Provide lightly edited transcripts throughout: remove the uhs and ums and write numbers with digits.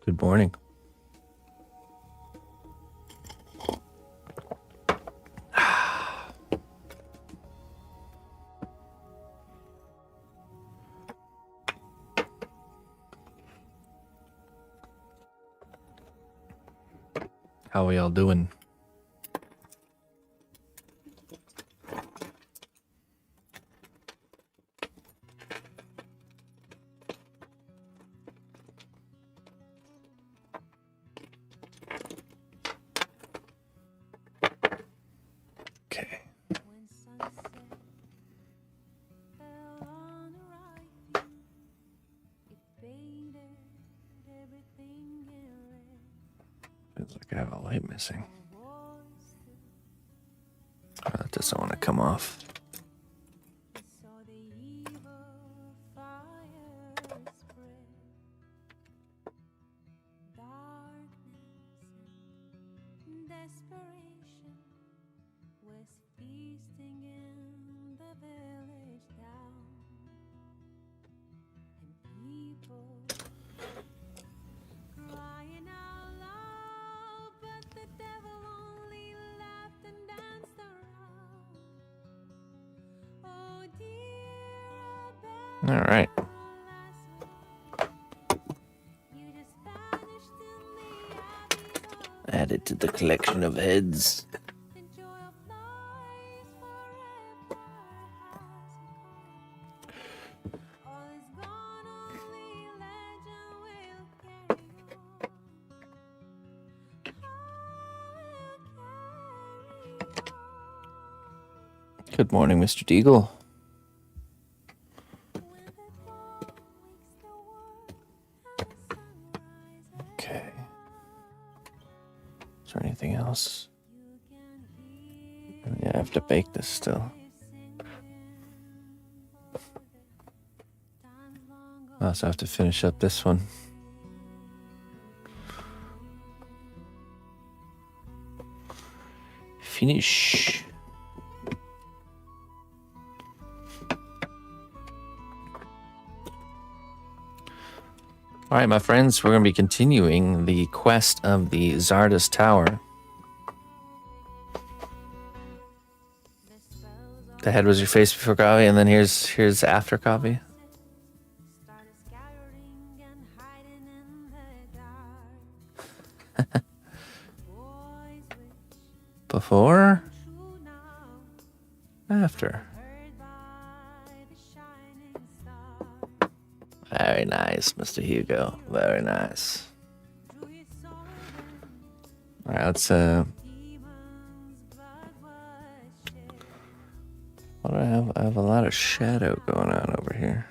Good morning. How are y'all doing? Okay. Feels like I have a light missing. Oh, that doesn't want to come off. All right. Added to the collection of heads. Good morning, Mr. Deagle. Okay. Is there anything else? Yeah, I have to bake this still. I also have to finish up this one. Finish. All right, my friends, we're going to be continuing the quest of the Xardas Tower. The head was your face before coffee, and then here's after coffee. Before? After. Very nice, Mr. Hugo. Very nice. All right, let's what do I have? I have a lot of shadow going on over here.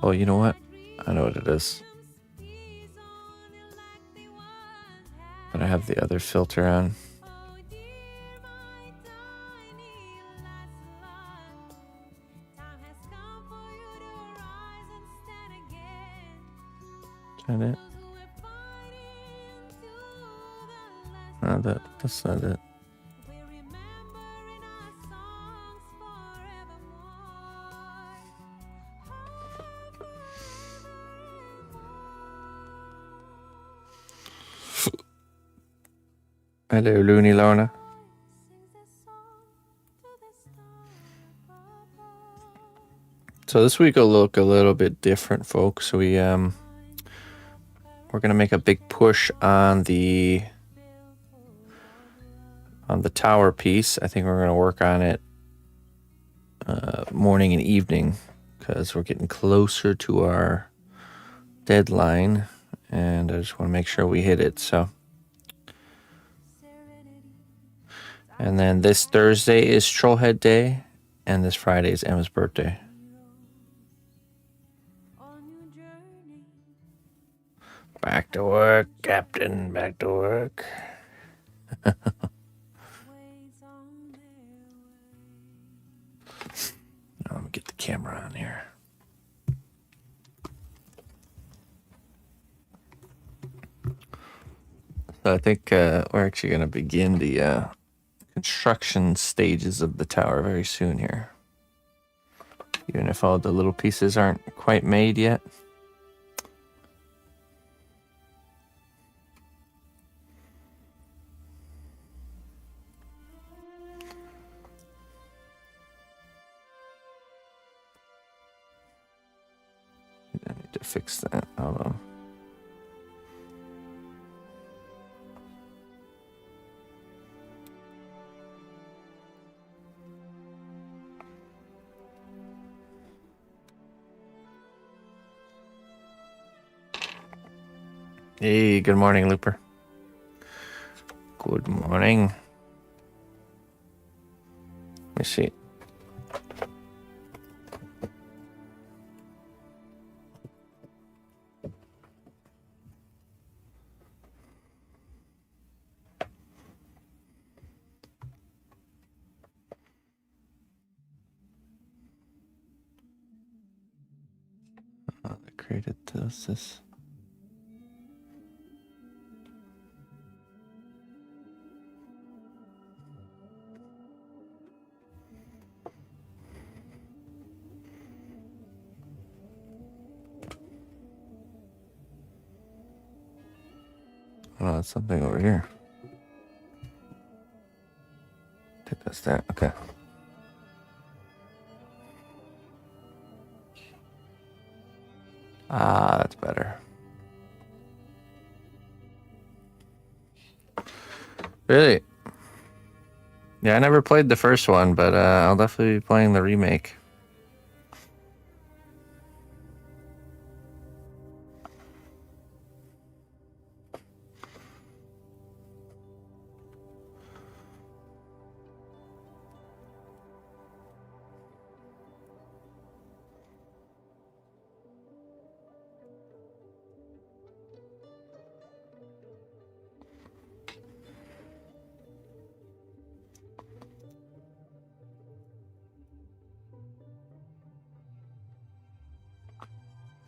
Oh, you know what? I know what it is. But I have the other filter on. That it? No, that's not it. Hello, Looney Lorna. So this week will look a little bit different, folks. We're gonna make a big push on the tower piece. I think we're gonna work on it morning and evening because we're getting closer to our deadline, and I just want to make sure we hit it. So, and then this Thursday is Trollhead Day, and this Friday is Emma's birthday. Back to work, Captain. Back to work. Let me get the camera on here. So I think we're actually going to begin the construction stages of the tower very soon here. Even if all the little pieces aren't quite made yet. actually fix that. Hold on. Hey, good morning, Looper. Good morning. Let me see. Oh, they created this. Oh, it's something over here. I think that's that. Okay. Ah, that's better. Really? Yeah, I never played the first one, but I'll definitely be playing the remake.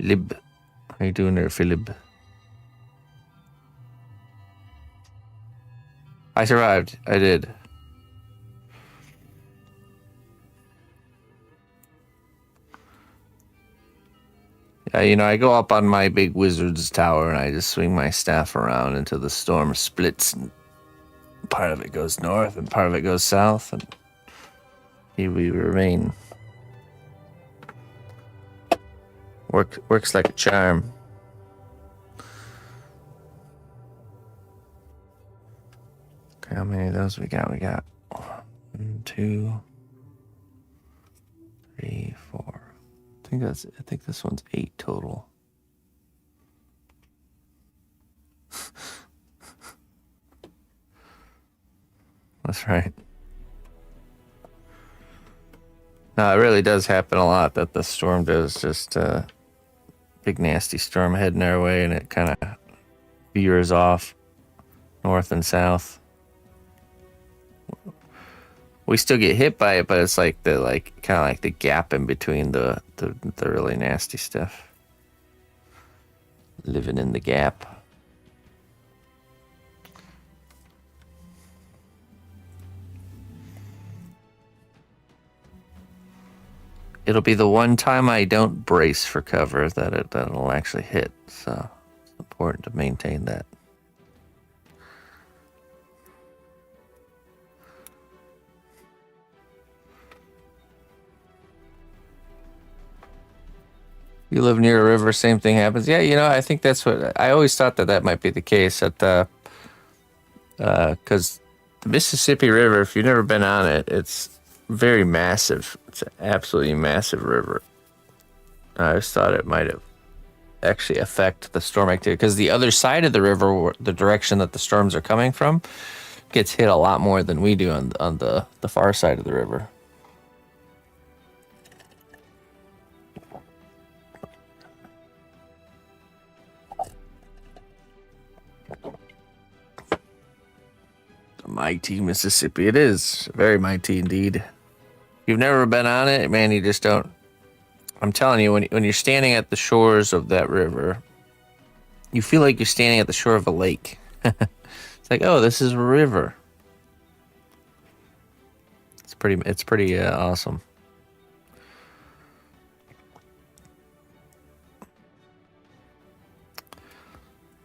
Philip. How you doing there, Philip? I survived. I did. Yeah, you know, I go up on my big wizard's tower and I just swing my staff around until the storm splits and part of it goes north and part of it goes south, and here we remain. Works like a charm. Okay, how many of those we got? We got 1, 2, 3, 4. I think this one's 8 total. That's right. No, it really does happen a lot that the storm does just big nasty storm heading our way and it kind of veers off north and south. We still get hit by it, but it's like kind of like the gap in between the really nasty stuff. Living in the gap. It'll be the one time I don't brace for cover that'll actually hit. So it's important to maintain that. You live near a river, same thing happens. Yeah, you know, I think that's what I always thought that might be the case. That because the Mississippi River, if you've never been on it, it's very massive. It's an absolutely massive river. I just thought it might have actually affect the storm activity because the other side of the river, the direction that the storms are coming from, gets hit a lot more than we do on the far side of the river. Mighty Mississippi. It is very mighty indeed. If you've never been on it, man, you just don't. I'm telling you, when you're standing at the shores of that river, you feel like you're standing at the shore of a lake. It's like, oh, this is a river. It's pretty awesome.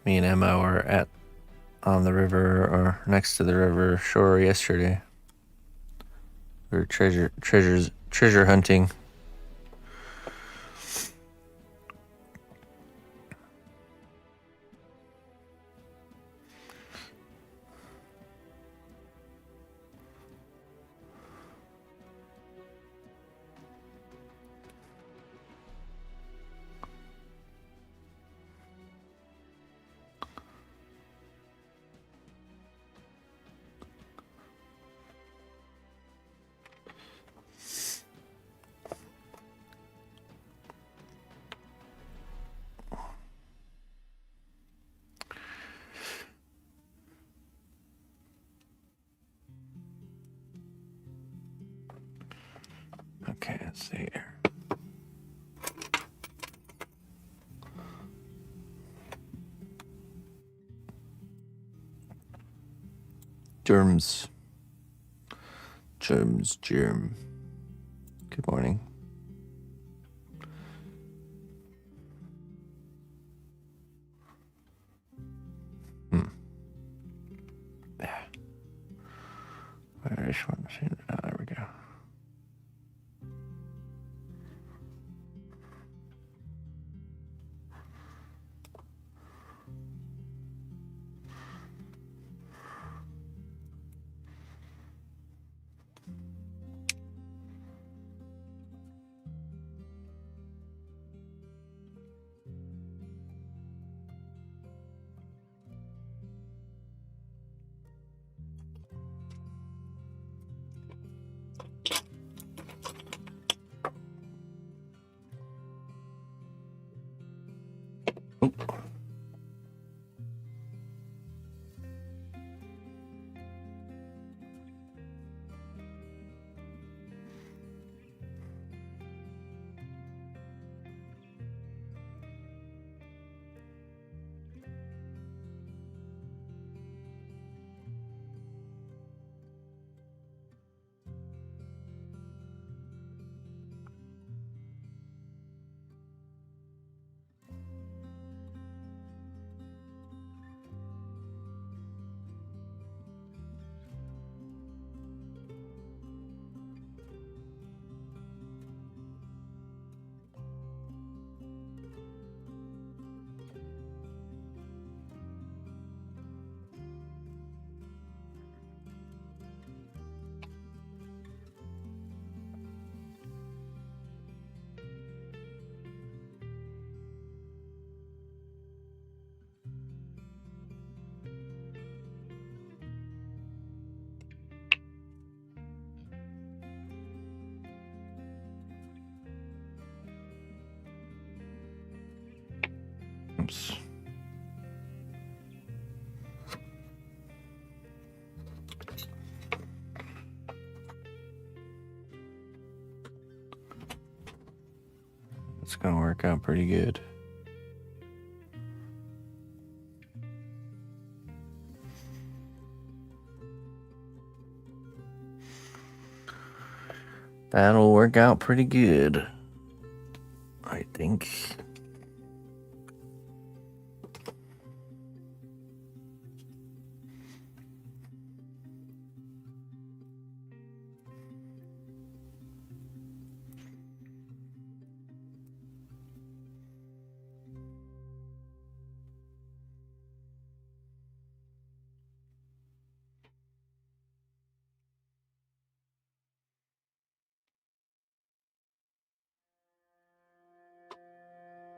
Me and Emma were on the river or next to the river shore yesterday. We were treasure hunting. Let's see here. Germs. Germ. Good morning. Yeah. I just want to see. Oh, there we go. Oops. It's going to work out pretty good. That'll work out pretty good, I think.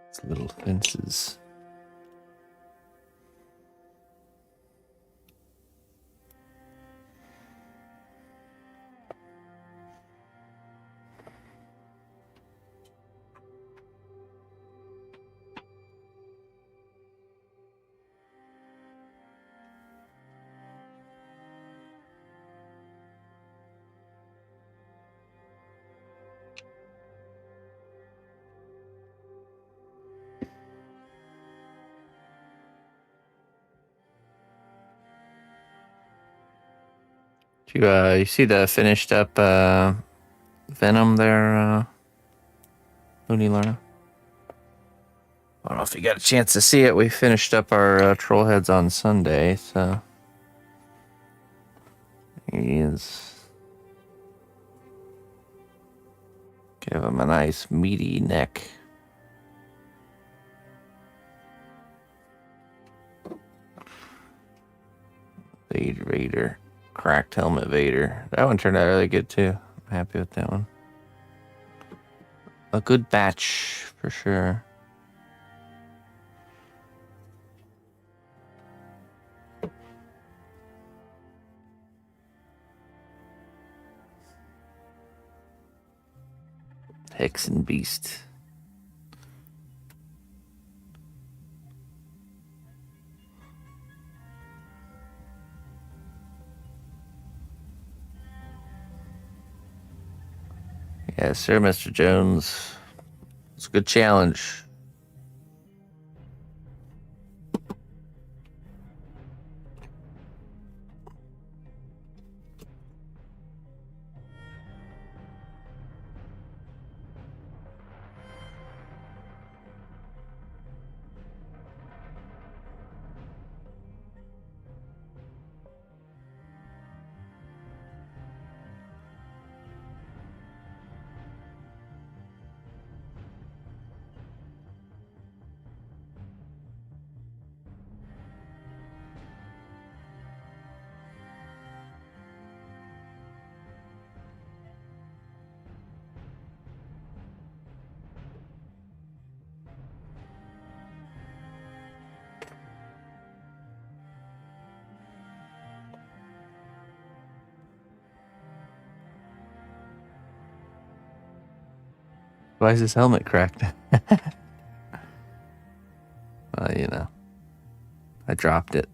It's little fences. You see the finished up Venom there, Looney Lorna? I don't know if you got a chance to see it. We finished up our troll heads on Sunday, so he is. Give him a nice meaty neck. Vader. Cracked helmet Vader. That one turned out really good too. I'm happy with that one. A good batch for sure. Hex and Beast. Yes, sir, Mr. Jones. It's a good challenge. Why is his helmet cracked? Well, you know, I dropped it.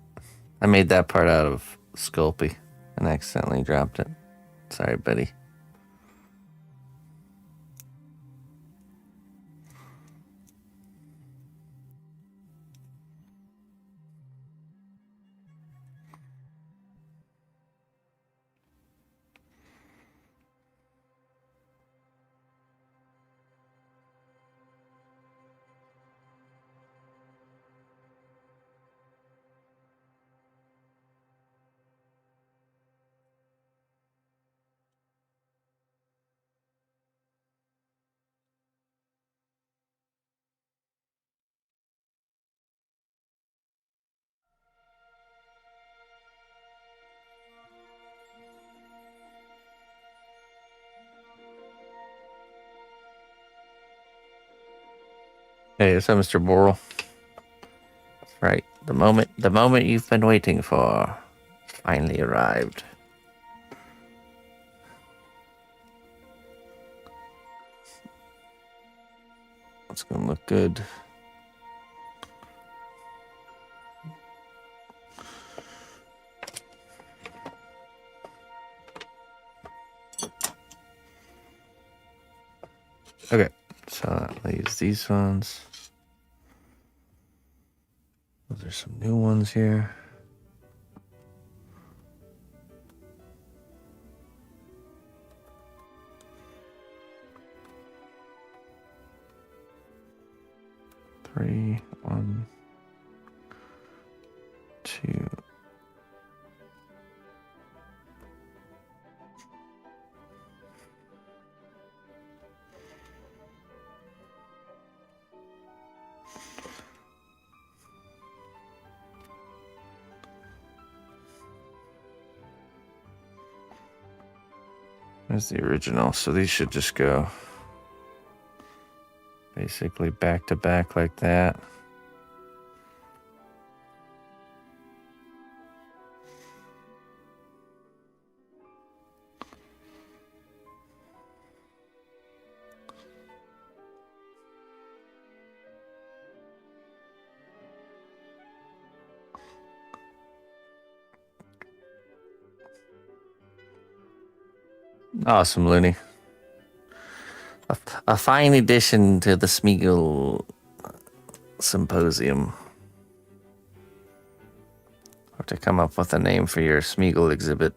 I made that part out of Sculpting and accidentally dropped it. Sorry, buddy. Hey, it's Mr. Boral. That's right. The moment you've been waiting for finally arrived. It's gonna look good. Okay, so that leaves these ones. There's some new ones here. Three, 1, 2. There's the original, so these should just go basically back to back like that. Awesome, Looney. A fine addition to the Smeagol Symposium. Have to come up with a name for your Smeagol exhibit.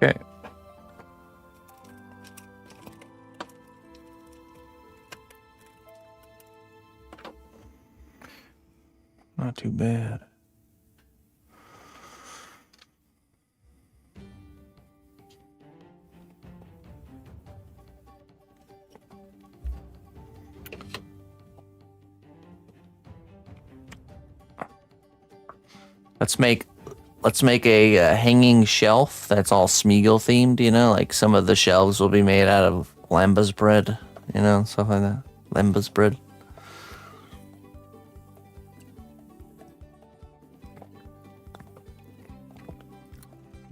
Okay. Not too bad. Let's make a hanging shelf that's all Smeagol themed. You know, like some of the shelves will be made out of lambas bread. You know, stuff like that. Lambas bread.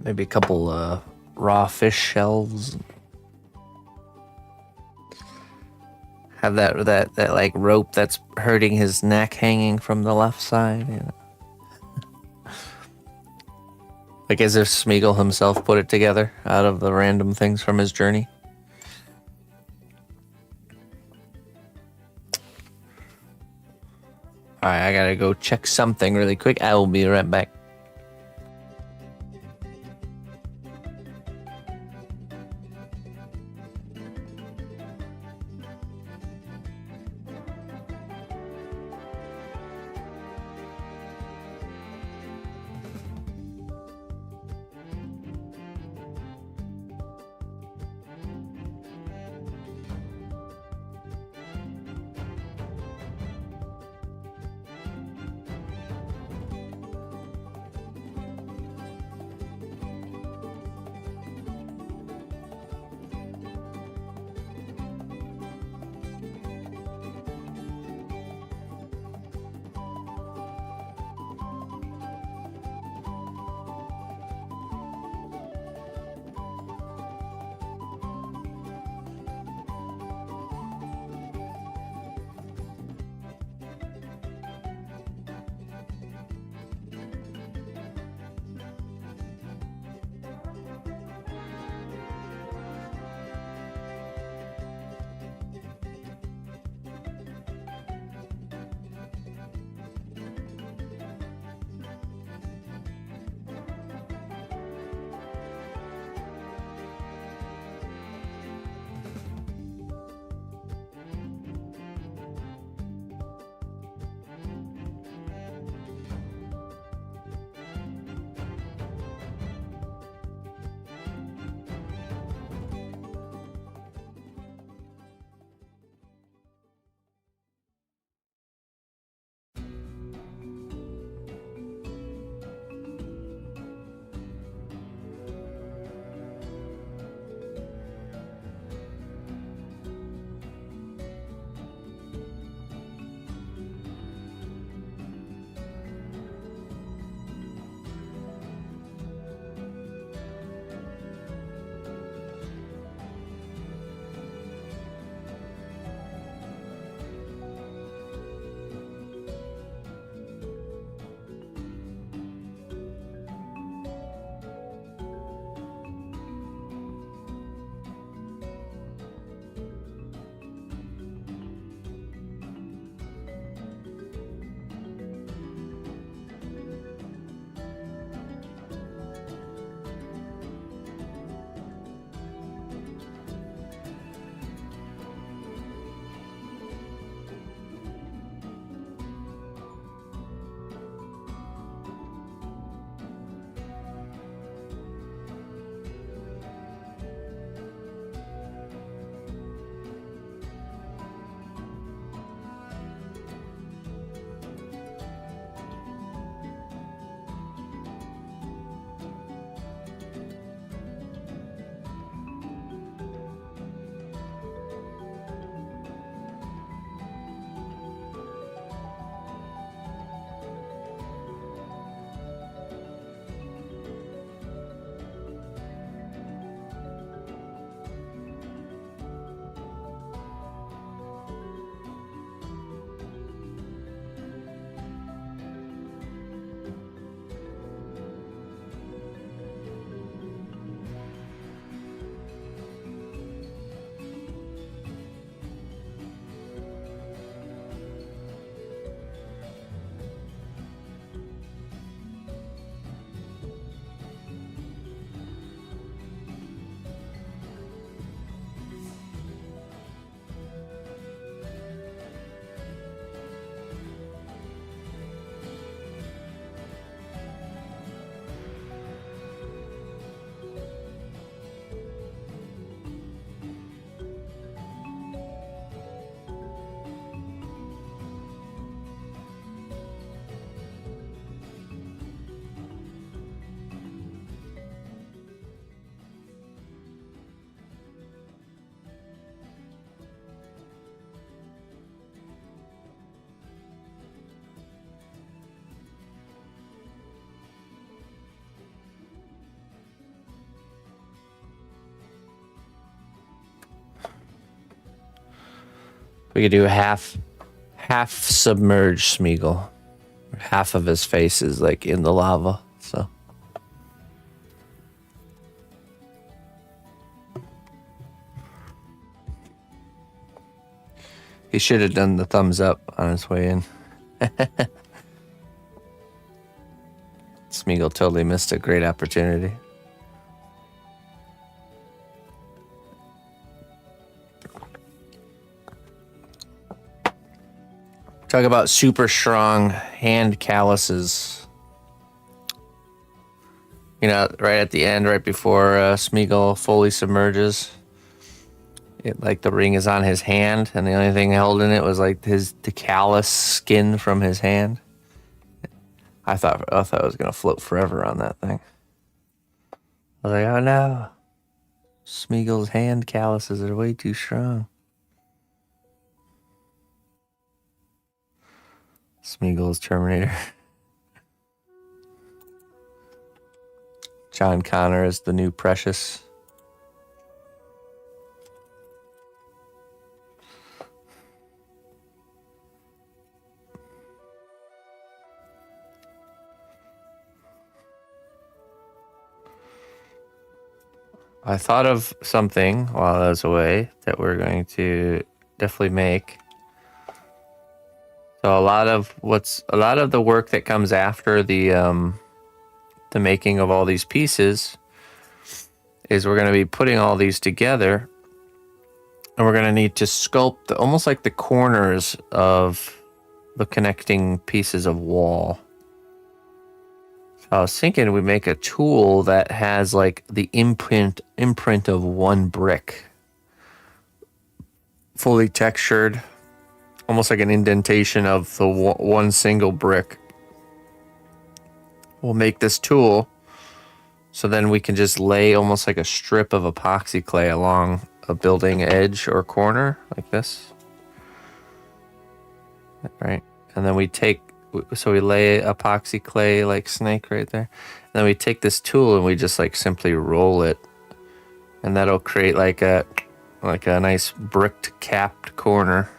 Maybe a couple raw fish shelves. Have that like rope that's hurting his neck hanging from the left side. You know? Like as if Smeagol himself put it together out of the random things from his journey. Alright, I gotta go check something really quick. I will be right back. We could do half submerged Smeagol. Half of his face is like in the lava, so. He should have done the thumbs up on his way in. Smeagol totally missed a great opportunity. Talk about super strong hand calluses. You know, right at the end, right before Smeagol fully submerges, like the ring is on his hand, and the only thing held in it was like the callus skin from his hand. I thought it was gonna float forever on that thing. I was like, oh no, Smeagol's hand calluses are way too strong. Smeagol's Terminator. John Connor is the new Precious. I thought of something while I was away that we're going to definitely make. So a lot of the work that comes after the making of all these pieces is we're going to be putting all these together, and we're going to need to sculpt almost like the corners of the connecting pieces of wall. So I was thinking we make a tool that has like the imprint of one brick, fully textured, almost like an indentation of the one single brick. We'll make this tool so then we can just lay almost like a strip of epoxy clay along a building edge or corner like this. Right? And then we lay epoxy clay like snake right there. And then we take this tool and we just like simply roll it. And that'll create like a nice bricked capped corner.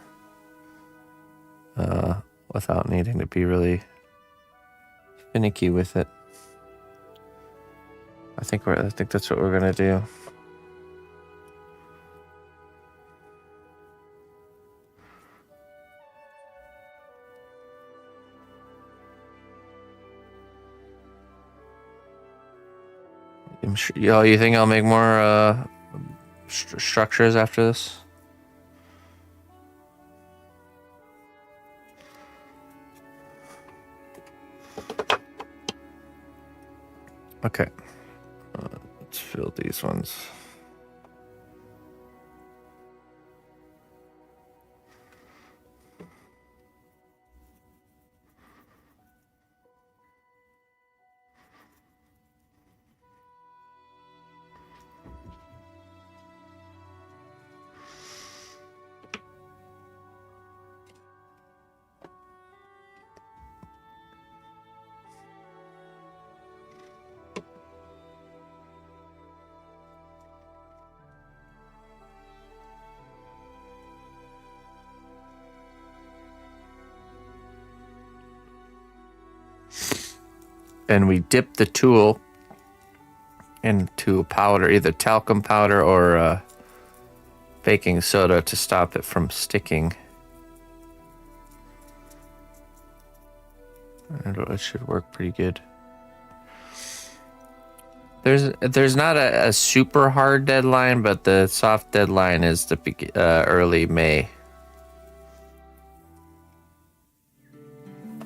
Without needing to be really finicky with it. I think that's what we're gonna do. I'm sure, you think I'll make more structures after this? Okay. Let's fill these ones. And we dip the tool into a powder, either talcum powder or baking soda to stop it from sticking. And it should work pretty good. There's not a super hard deadline, but the soft deadline is the early May.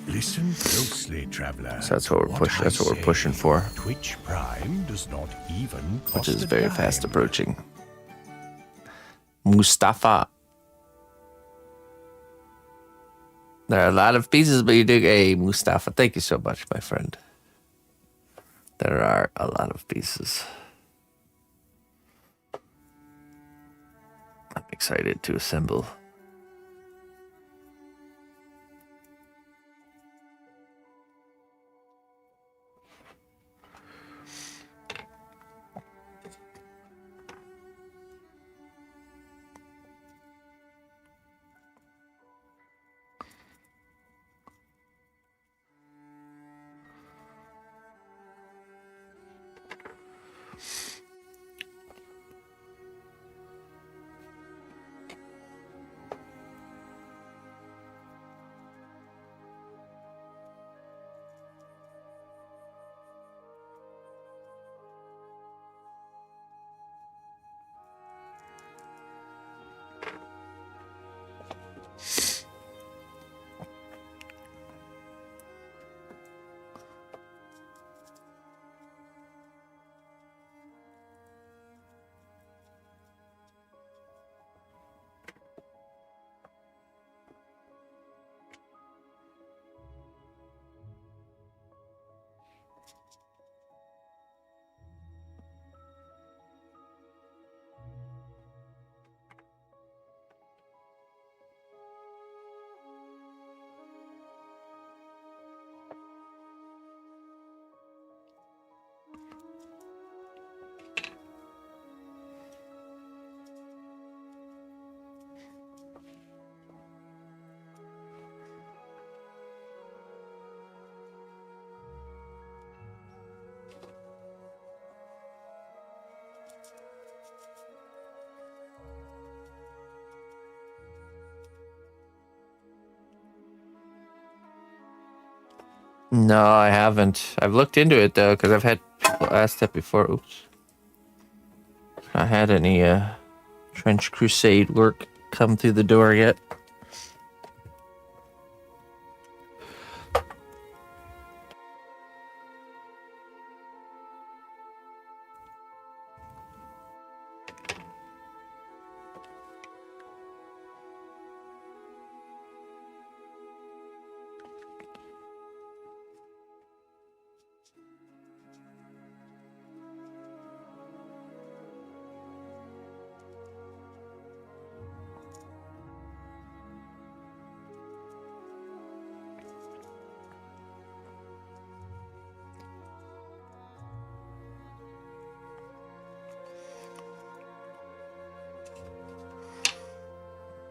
Listen closely, traveler. So that's what we're pushing for. Twitch Prime does not even cost which is very a dime. fast approaching. Mustafa. There are a lot of pieces, but you dig. Hey, Mustafa, thank you so much, my friend. There are a lot of pieces. I'm excited to assemble. No, I haven't. I've looked into it though, because I've had people ask that before. Oops. Not had any Trench Crusade work come through the door yet.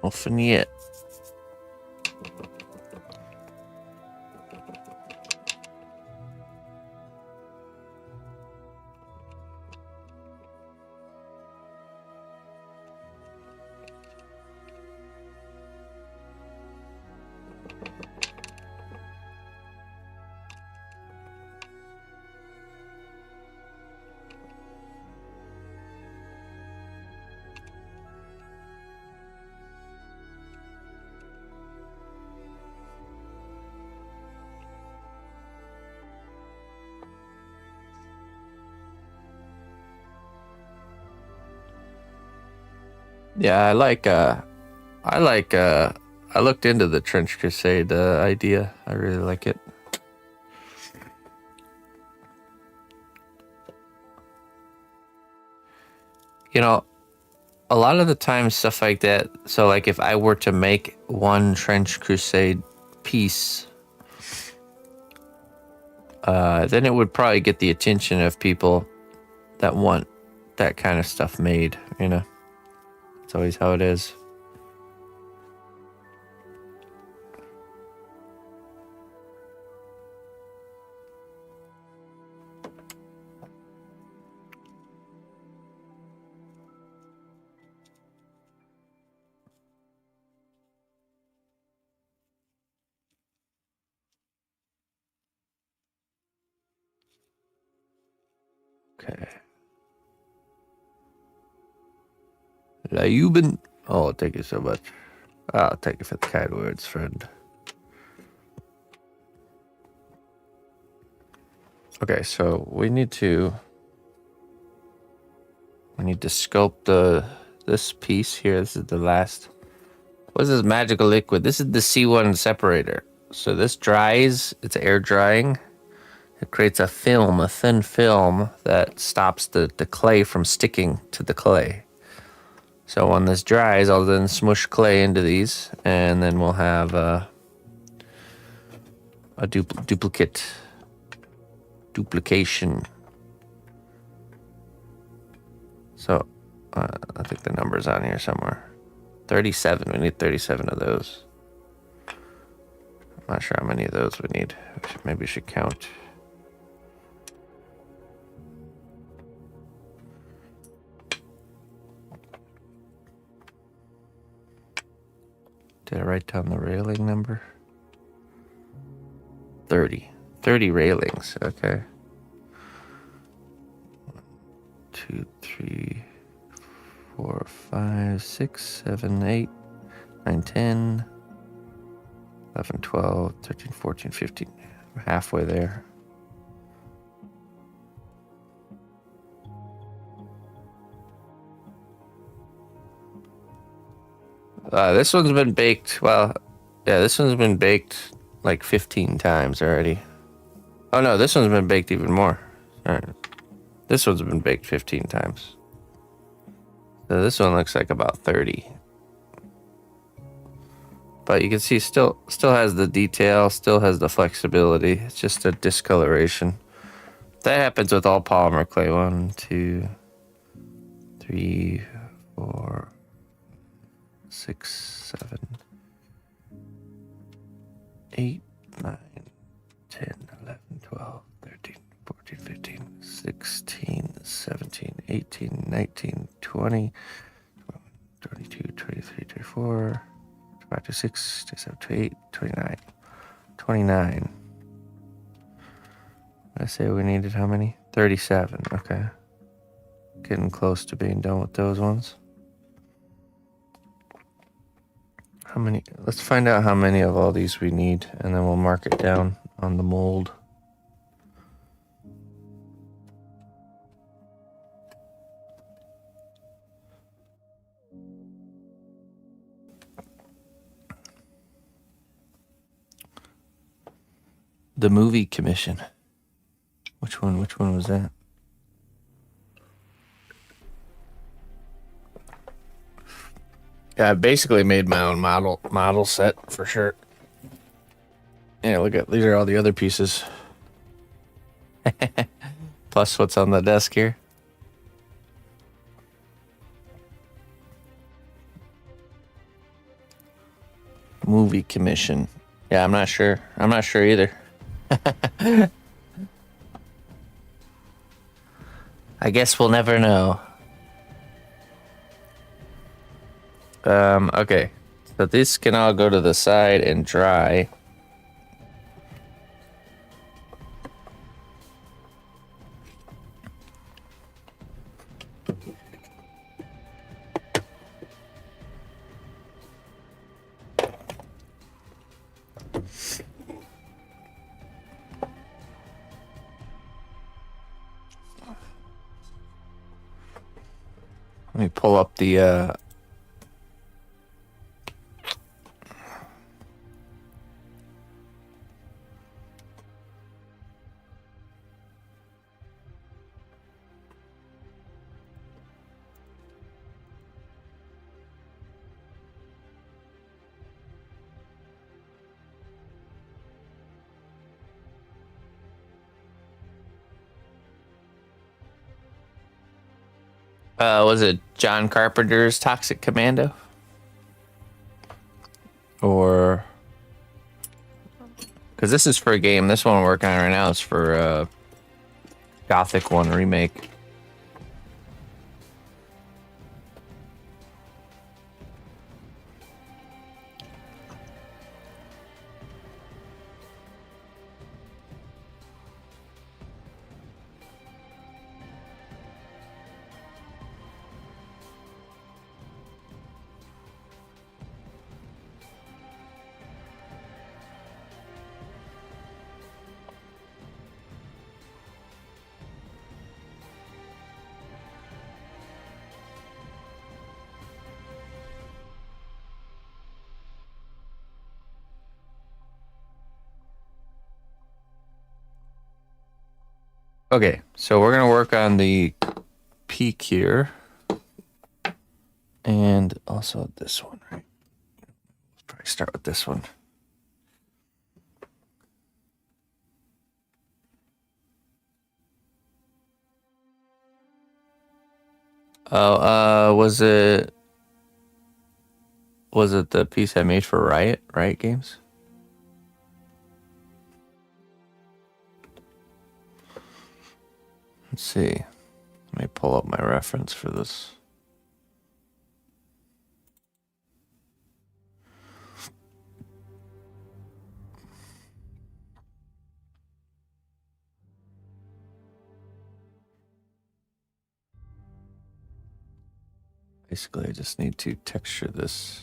Nothing yet. Yeah, I looked into the Trench Crusade idea. I really like it. You know, a lot of the time stuff like that, so like if I were to make one Trench Crusade piece, then it would probably get the attention of people that want that kind of stuff made, you know. It's always how it is. Okay. Layuben. Oh, thank you so much. I'll take it for the kind words, friend. Okay, so we need to sculpt this piece here. This is the last. What is this magical liquid? This is the C1 separator. So this dries. It's air drying. It creates a film, a thin film that stops the clay from sticking to the clay. So when this dries, I'll then smush clay into these, and then we'll have a duplication. So I think the number's on here somewhere. 37. We need 37 of those. I'm not sure how many of those we need. Maybe we should count. Did I write down the railing number? 30. 30 railings. Okay. 1, 2, 3, 4, 5, 6, 7, 8, 9, 10, 11, 12, 13, 14, 15. We're halfway there. This one's been baked. Well, yeah, this one's been baked like 15 times already. Oh no, this one's been baked even more. All right. This one's been baked 15 times. So this one looks like about 30. But you can see still has the detail, still has the flexibility. It's just a discoloration. That happens with all polymer clay. 1, 2, 3, 4, 6, 7, 8, 9, 10, 11, 12, 13, 14, 15, 16, 17, 18, 19, 20, 22, 23, 24, 25, 26, 27, 28, 29. 29. I say we needed how many? 37. Okay. Getting close to being done with those ones. How many? Let's find out how many of all these we need, and then we'll mark it down on the mold. The movie commission. Which one was that? Yeah, I basically made my own model set for sure. Yeah, look at these are all the other pieces. Plus what's on the desk here. Movie commission. Yeah, I'm not sure. I'm not sure either. I guess we'll never know. Okay. So these can all go to the side and dry. Let me pull up the was it John Carpenter's Toxic Commando? Or because this is for a game. This one we're working on right now is for Gothic 1 Remake. Okay, so we're gonna work on the peak here, and also this one, right? Let's probably start with this one. Oh, was it the piece I made for Riot Games? Let's see. Let me pull up my reference for this. Basically, I just need to texture this.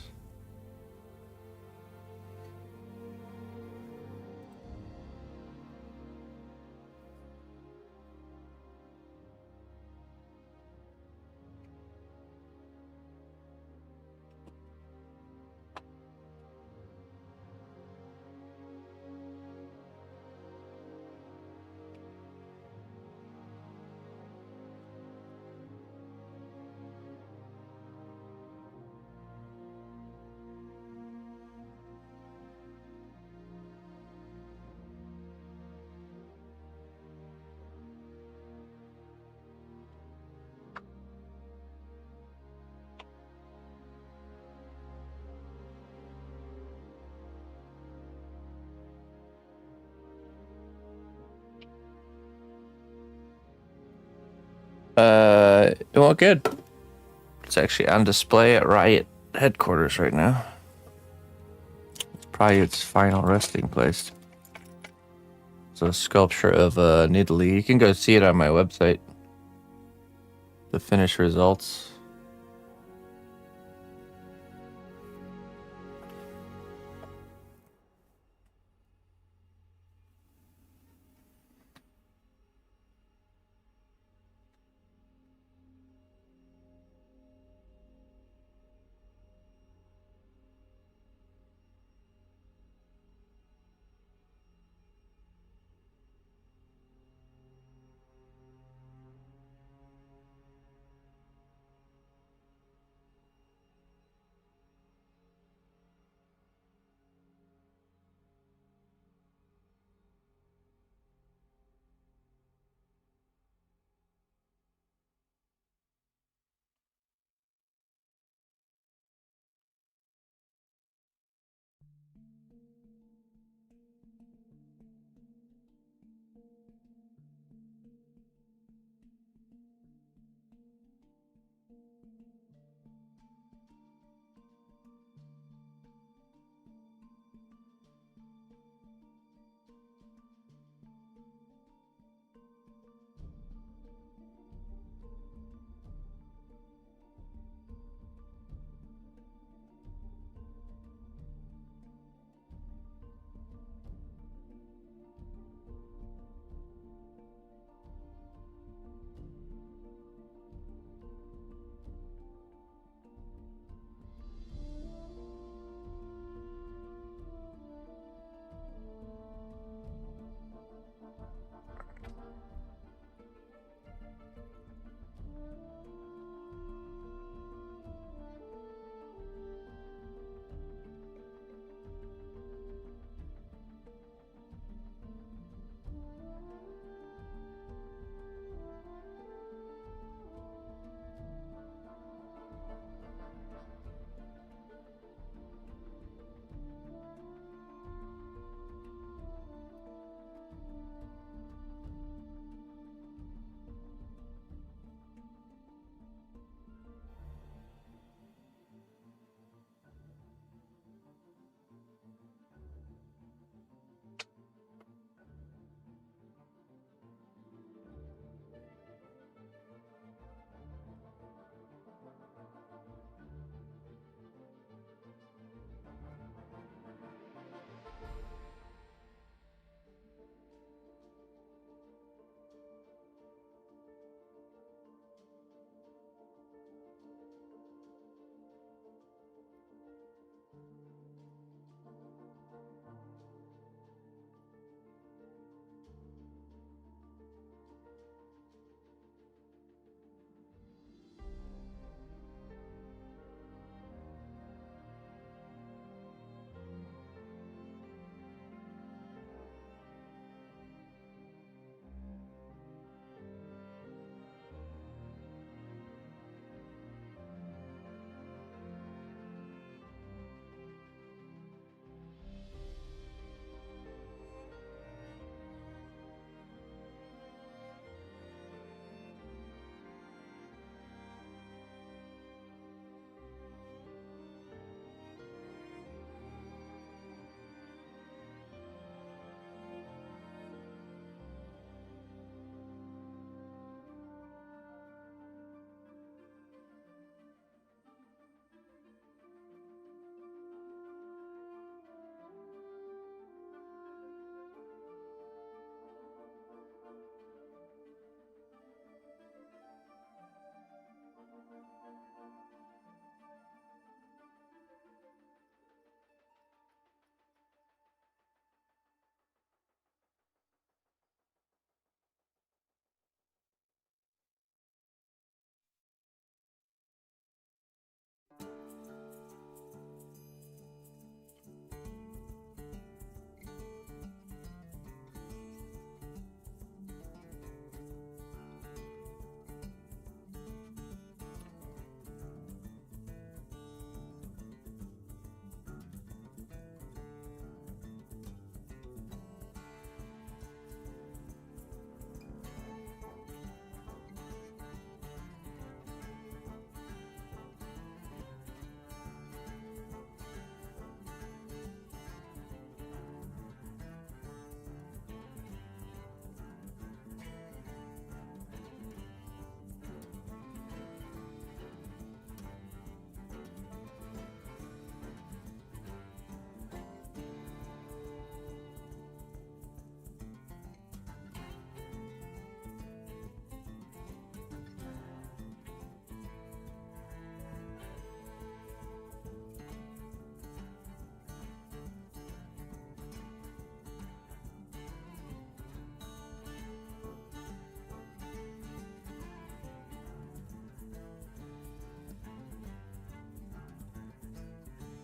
It went good. It's actually on display at Riot headquarters right now. It's probably its final resting place. It's a sculpture of Nidalee. You can go see it on my website. The finished results.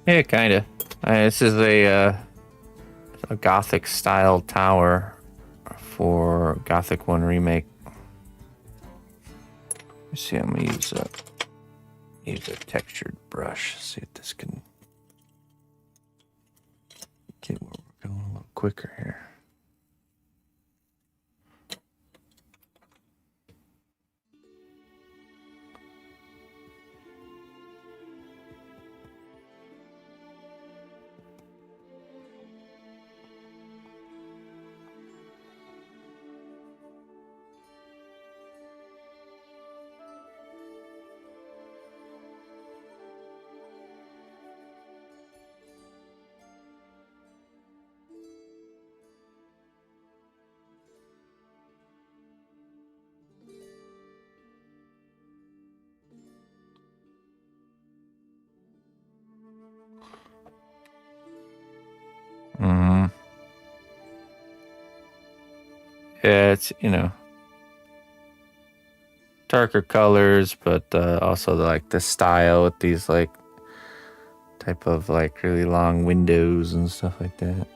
Yeah, kind of. This is a Gothic style tower for Gothic 1 Remake. Let's see, I'm gonna use a textured brush. See if this can get where we're going a little quicker here. Yeah, it's, darker colors, but also like the style with these like type of like really long windows and stuff like that.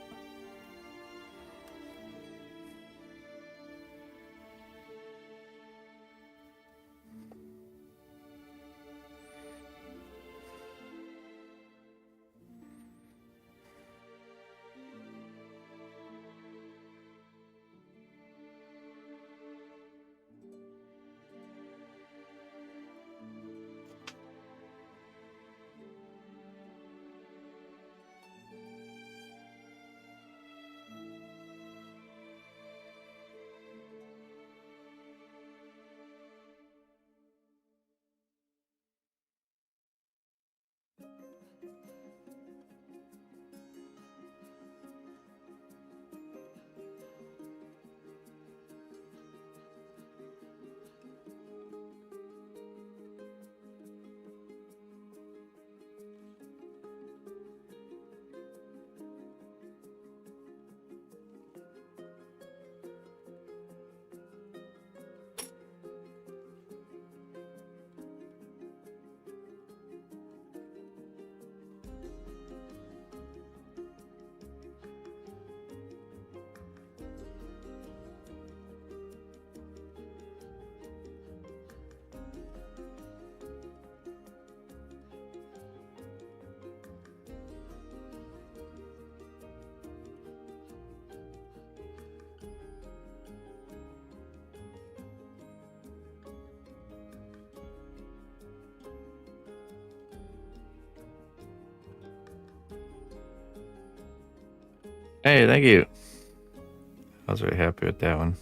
Hey, thank you. I was very happy with that one.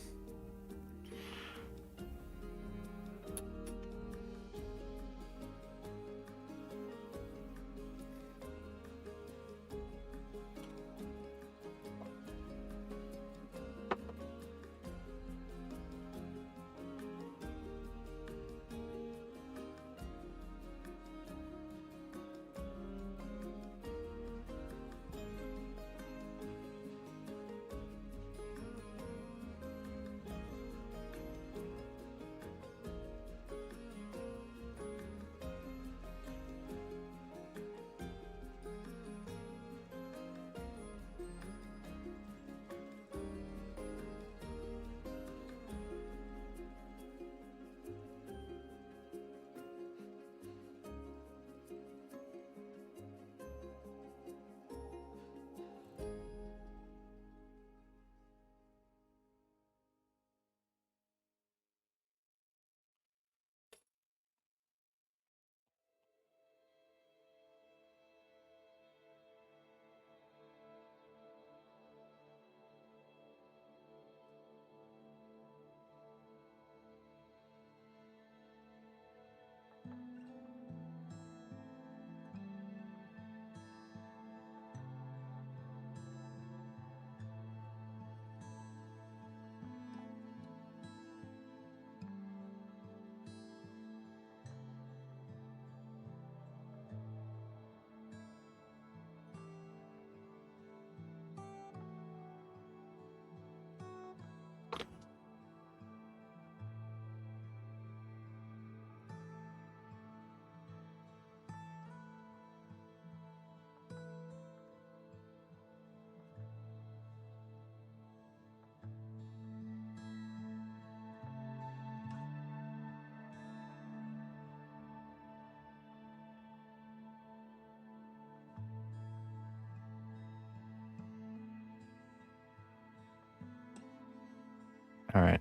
All right.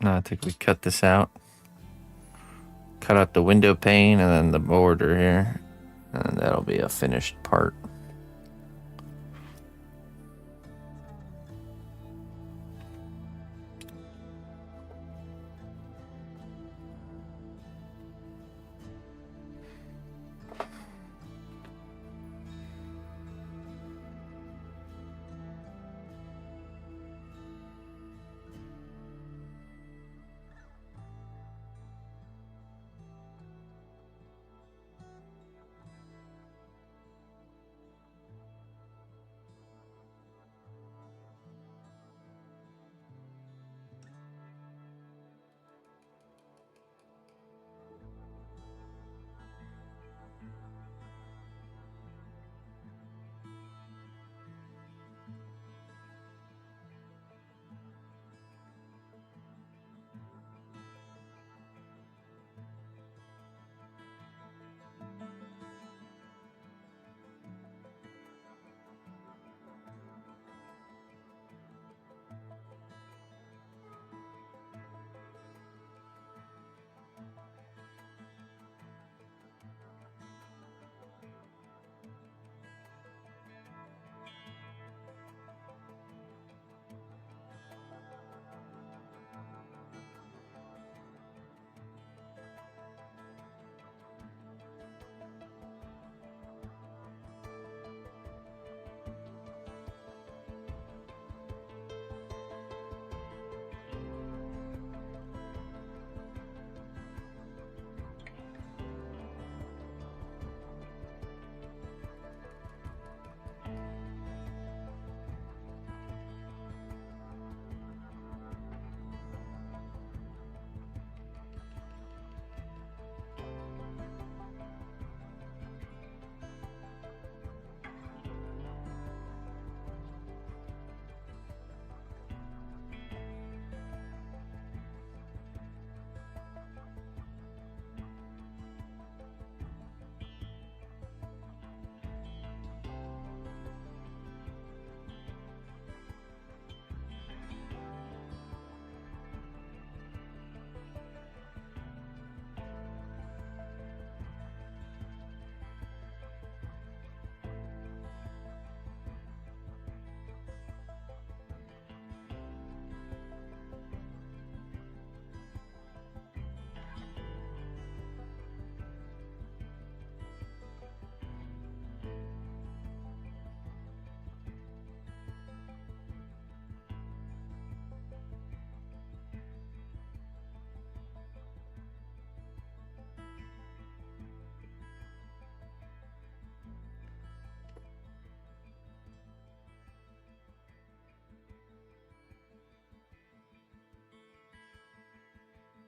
Now I think we cut this out. Cut out the window pane and then the border here. And that'll be a finished part.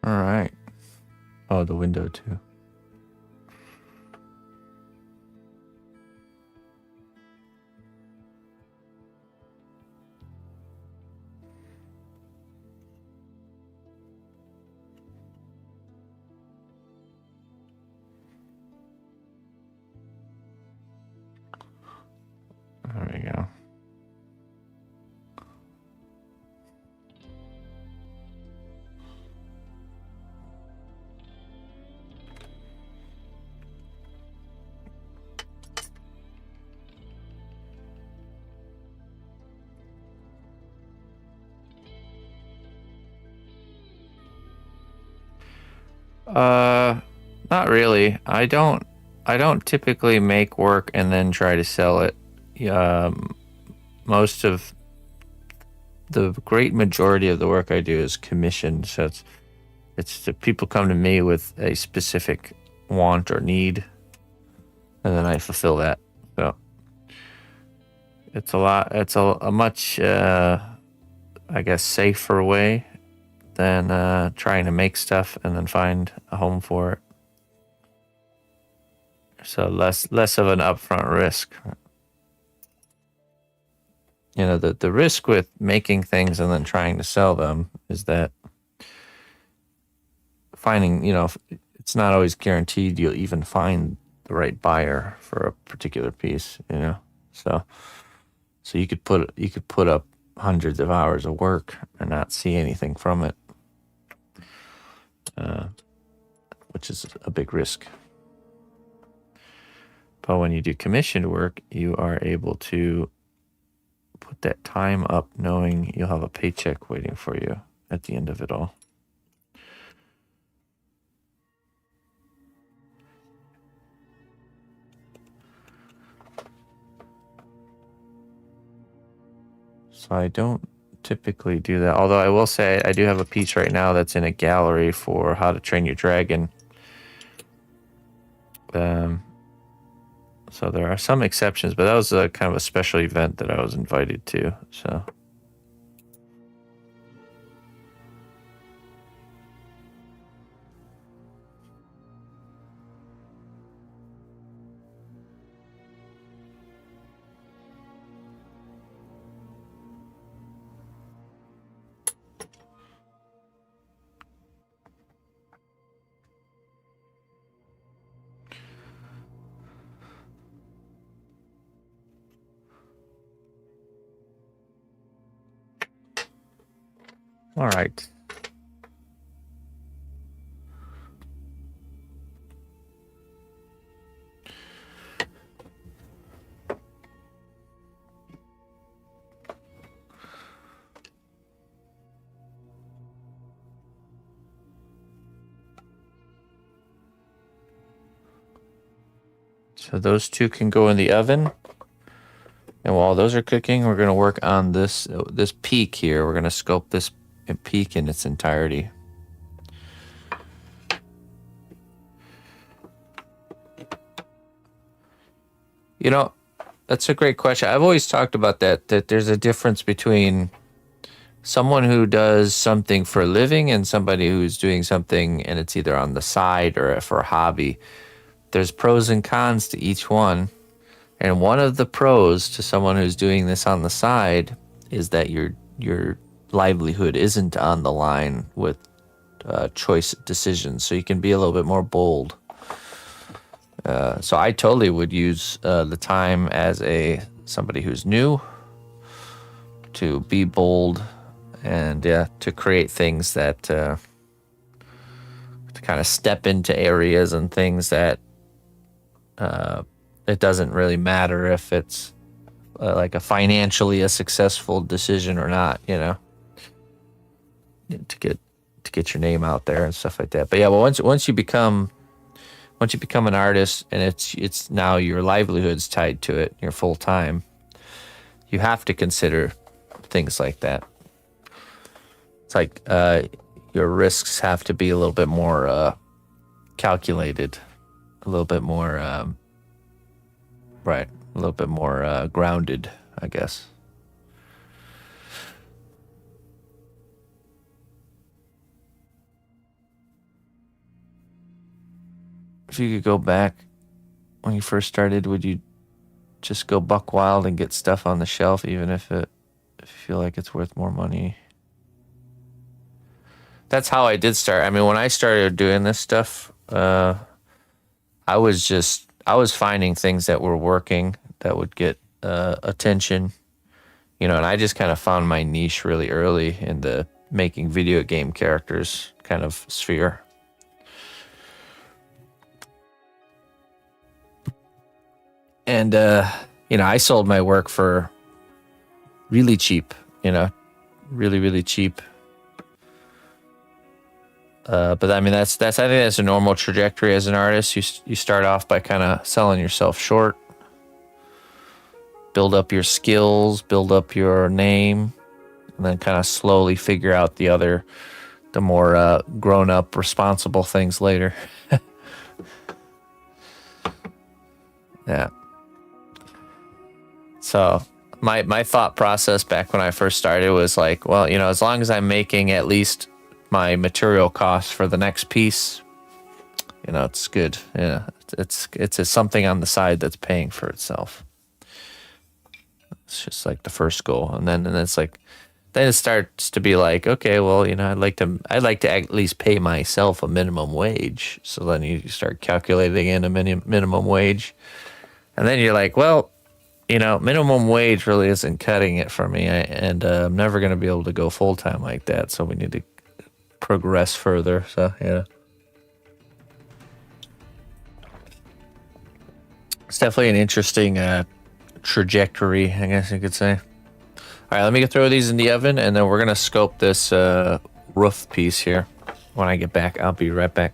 All right. Oh, the window too. There we go. Not really. I don't typically make work and then try to sell it. Most of the great majority of the work I do is commissioned, so it's the people come to me with a specific want or need, and then I fulfill that. So it's a lot. It's a much, I guess, safer way than trying to make stuff and then find a home for it. So less of an upfront risk. You know, the risk with making things and then trying to sell them is that finding, it's not always guaranteed you'll even find the right buyer for a particular piece, So you could put up hundreds of hours of work and not see anything from it, which is a big risk. But when you do commissioned work, you are able to put that time up knowing you'll have a paycheck waiting for you at the end of it all. So I don't typically do that. Although I will say I do have a piece right now that's in a gallery for How to Train Your Dragon. So there are some exceptions, but that was a kind of a special event that I was invited to. So. All right. So those two can go in the oven. And while those are cooking, we're going to work on this peak here. We're going to sculpt this peak in its entirety. You know, that's a great question. I've always talked about that there's a difference between someone who does something for a living and somebody who's doing something and it's either on the side or for a hobby. There's pros and cons to each one. And one of the pros to someone who's doing this on the side is that your livelihood isn't on the line with choice decisions, so you can be a little bit more bold. So I totally would use the time as somebody who's new to be bold and to create things that to kind of step into areas and things that it doesn't really matter if it's like a financially a successful decision or not, you know, to get your name out there and stuff like that. But yeah, well, once you become an artist and it's now your livelihood's tied to it, you're full time, you have to consider things like that. It's like your risks have to be a little bit more calculated, a little bit more right, a little bit more grounded, I guess. If you could go back when you first started, would you just go buck wild and get stuff on the shelf, even if you feel like it's worth more money? That's how I did start. I mean, when I started doing this stuff, I was finding things that were working that would get attention, you know, and I just kind of found my niche really early in the making video game characters kind of sphere. And, you know, I sold my work for really cheap, you know, really, really cheap. But I mean, I think that's a normal trajectory as an artist. You start off by kind of selling yourself short, build up your skills, build up your name, and then kind of slowly figure out the more grown up, responsible things later. Yeah. So my thought process back when I first started was like, well, you know, as long as I'm making at least my material costs for the next piece, you know, it's good. Yeah, it's something on the side that's paying for itself. It's just like the first goal, and then it's like, then it starts to be like, okay, well, you know, I'd like to at least pay myself a minimum wage. So then you start calculating in a minimum wage, and then you're like, well, you know, minimum wage really isn't cutting it for me, and I'm never going to be able to go full time like that. So we need to progress further. So yeah, it's definitely an interesting trajectory, I guess you could say. All right, let me throw these in the oven, and then we're gonna sculpt this roof piece here. When I get back, I'll be right back.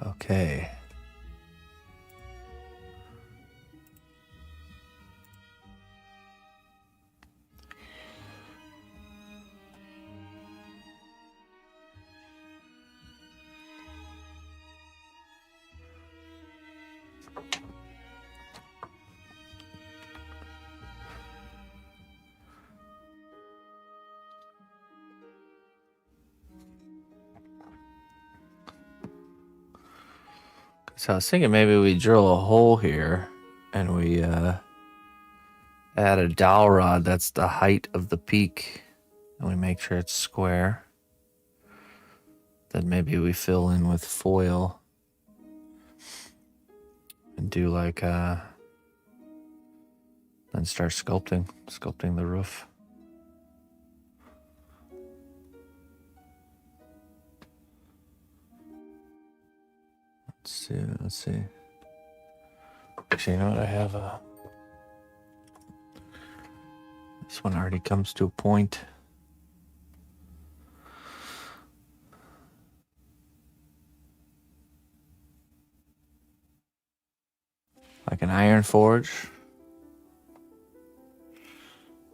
Okay. So I was thinking maybe we drill a hole here and we add a dowel rod that's the height of the peak, and we make sure it's square. Then maybe we fill in with foil and do like then start sculpting the roof. Let's see. Actually, you know what? I have this one already comes to a point. Like an iron forge.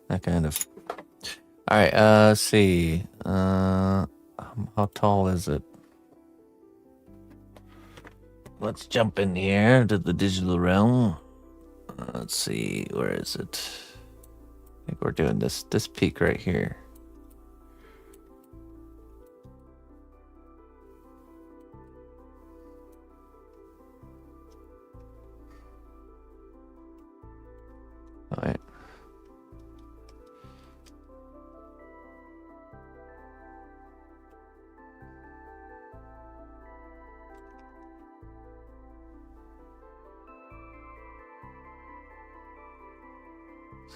That kind of. All right, let's see. How tall is it? Let's jump in here to the digital realm. Let's see, where is it? I think we're doing this peak right here.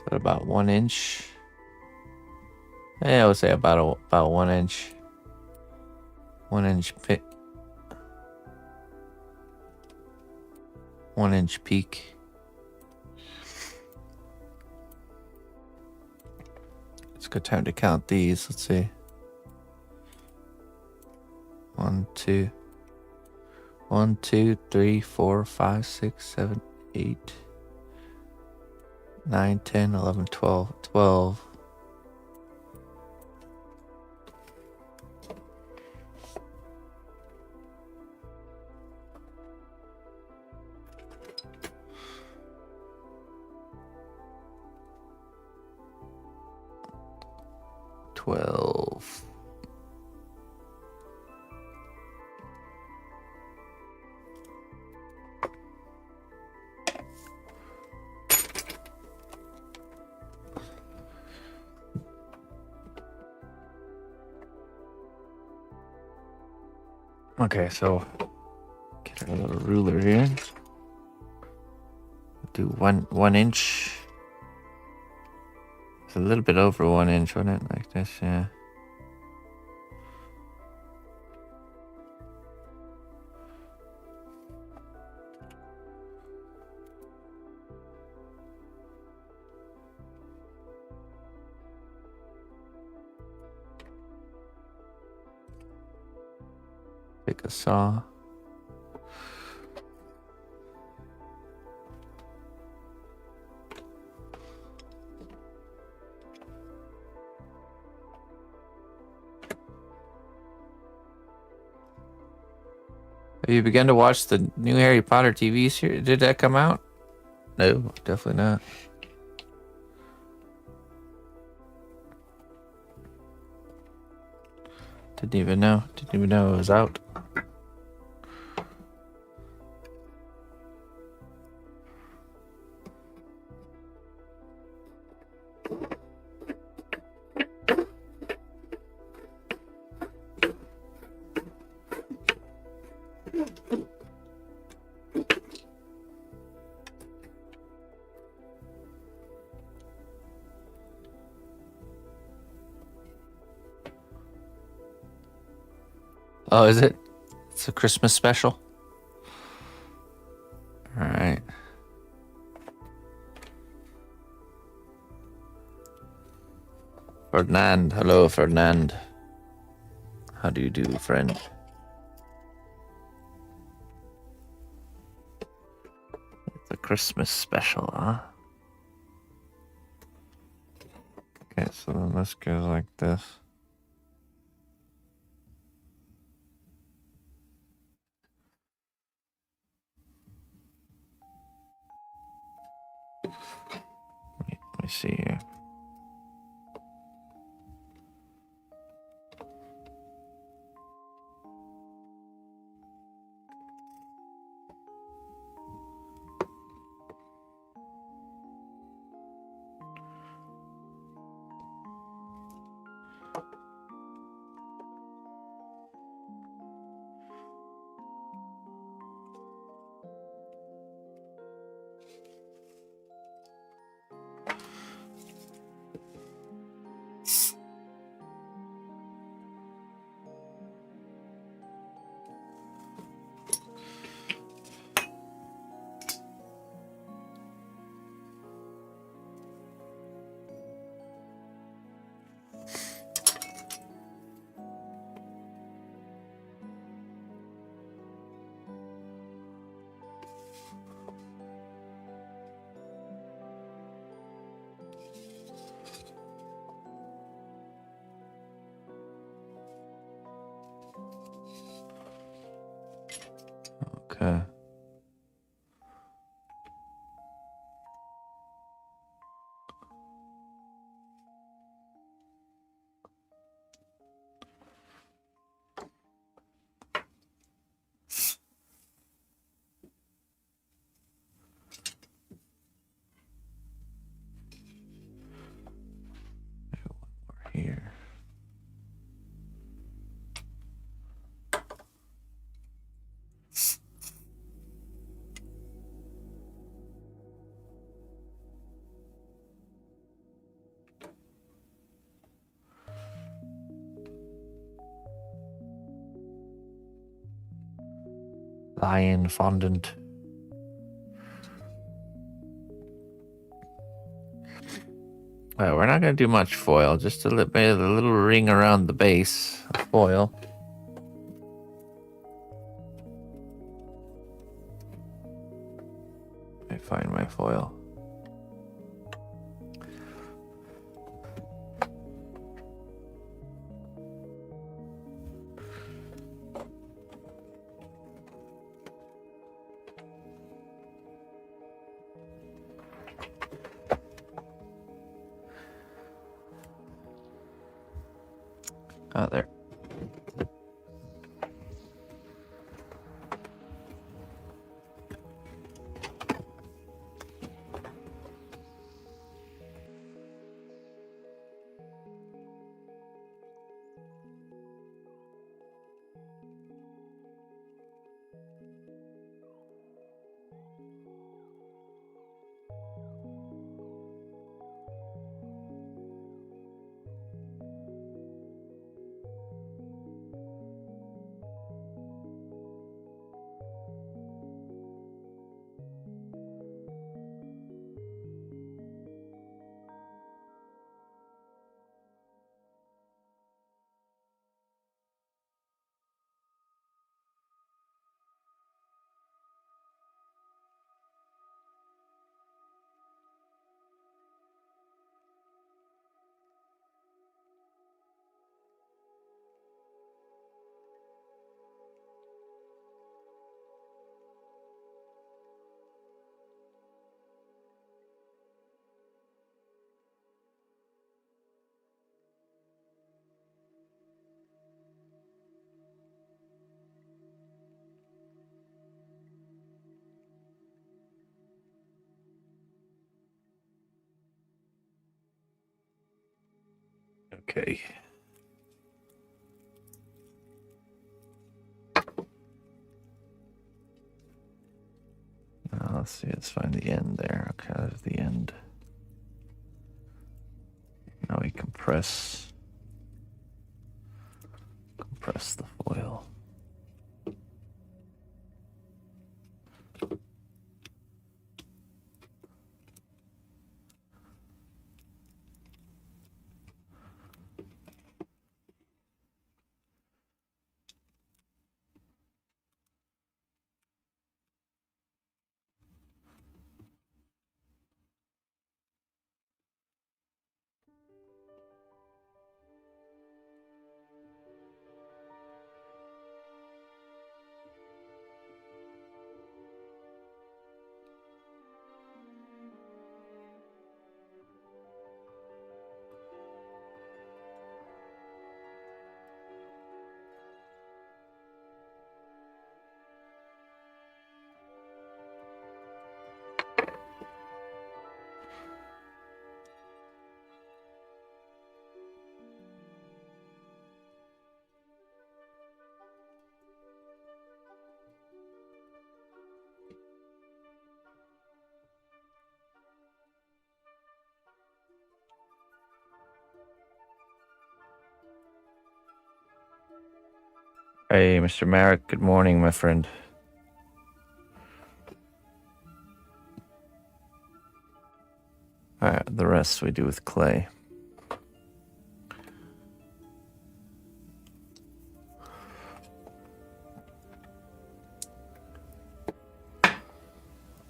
So about 1 inch. Yeah, I would say about 1 inch. 1 inch pit. 1 inch peak. It's a good time to count these. Let's see. 1, 2. 1, 2, 3, 4, 5, 6, 7, 8, 9, 10, 11, 12. 12. Okay, so get our little ruler here. Do 1 inch. It's a little bit over 1 inch, wouldn't it? Like this, yeah. Take a saw. Have you begun to watch the new Harry Potter TV series? Did that come out? No, definitely not. Didn't even know. Didn't even know it was out. Oh, is it? It's a Christmas special? Alright. Ferdinand. Hello, Ferdinand. How do you do, friend? It's a Christmas special, huh? Okay, so then this goes like this. Let me see here. Okay. Here. Lion fondant. Well, we're not going to do much foil, just a little ring around the base of foil. I find my foil. Oh, there. Okay. Now let's see, let's find the end there. Okay, there's the end. Now we compress the foil. Hey, Mr. Merrick, good morning, my friend. Alright, the rest we do with clay.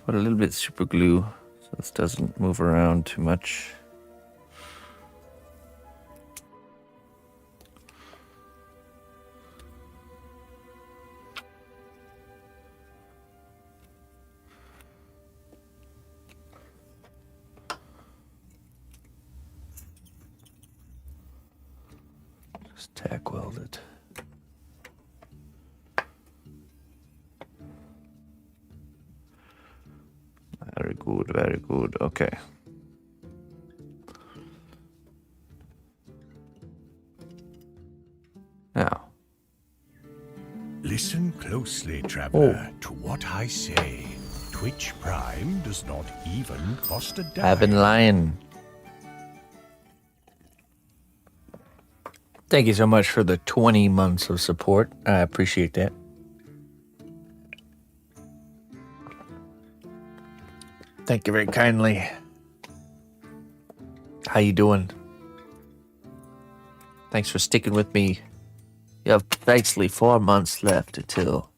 Put a little bit super glue so this doesn't move around too much. Just tack weld it. Very good, very good. Okay. Now. Listen closely, traveler, to what I say. Twitch Prime does not even cost a dime. I've been lying. Thank you so much for the 20 months of support. I appreciate that. Thank you very kindly. How you doing? Thanks for sticking with me. You have precisely 4 months left until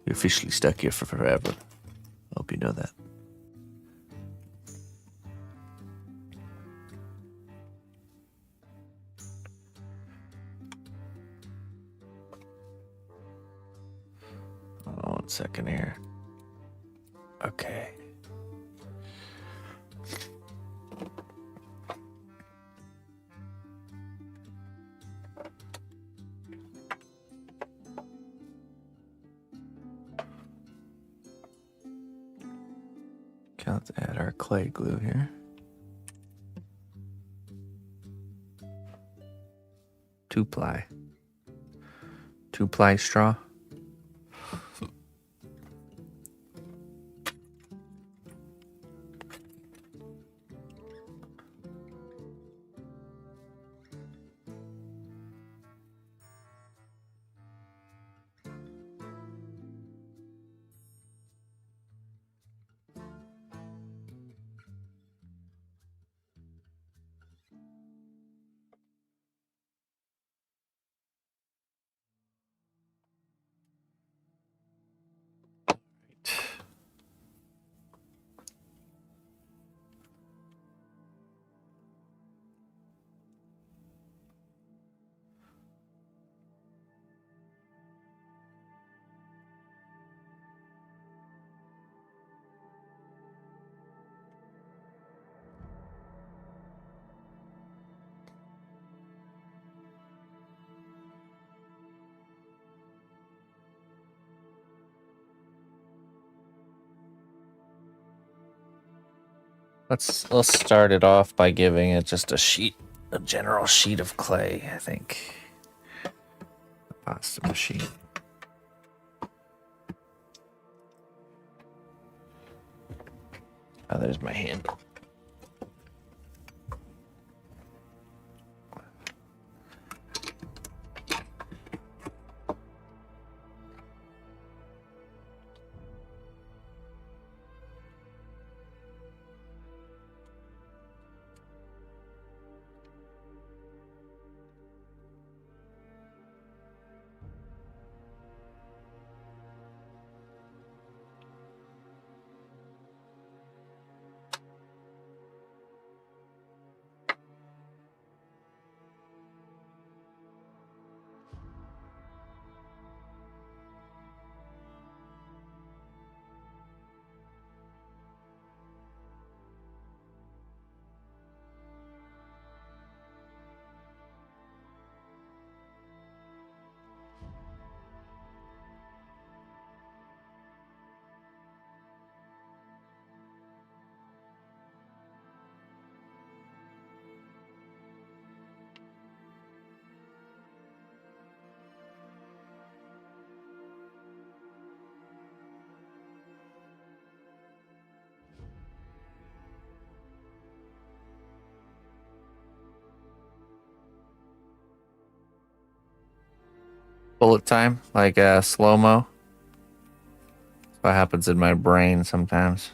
you're officially stuck here for forever. Hope you know that. Hold on 1 second here. Okay. Okay, let's add our clay glue here. 2-ply. 2-ply straw. Let's start it off by giving it just a general sheet of clay, I think. The pasta machine. Oh, there's my handle. Bullet time, like slow-mo. That's what happens in my brain sometimes.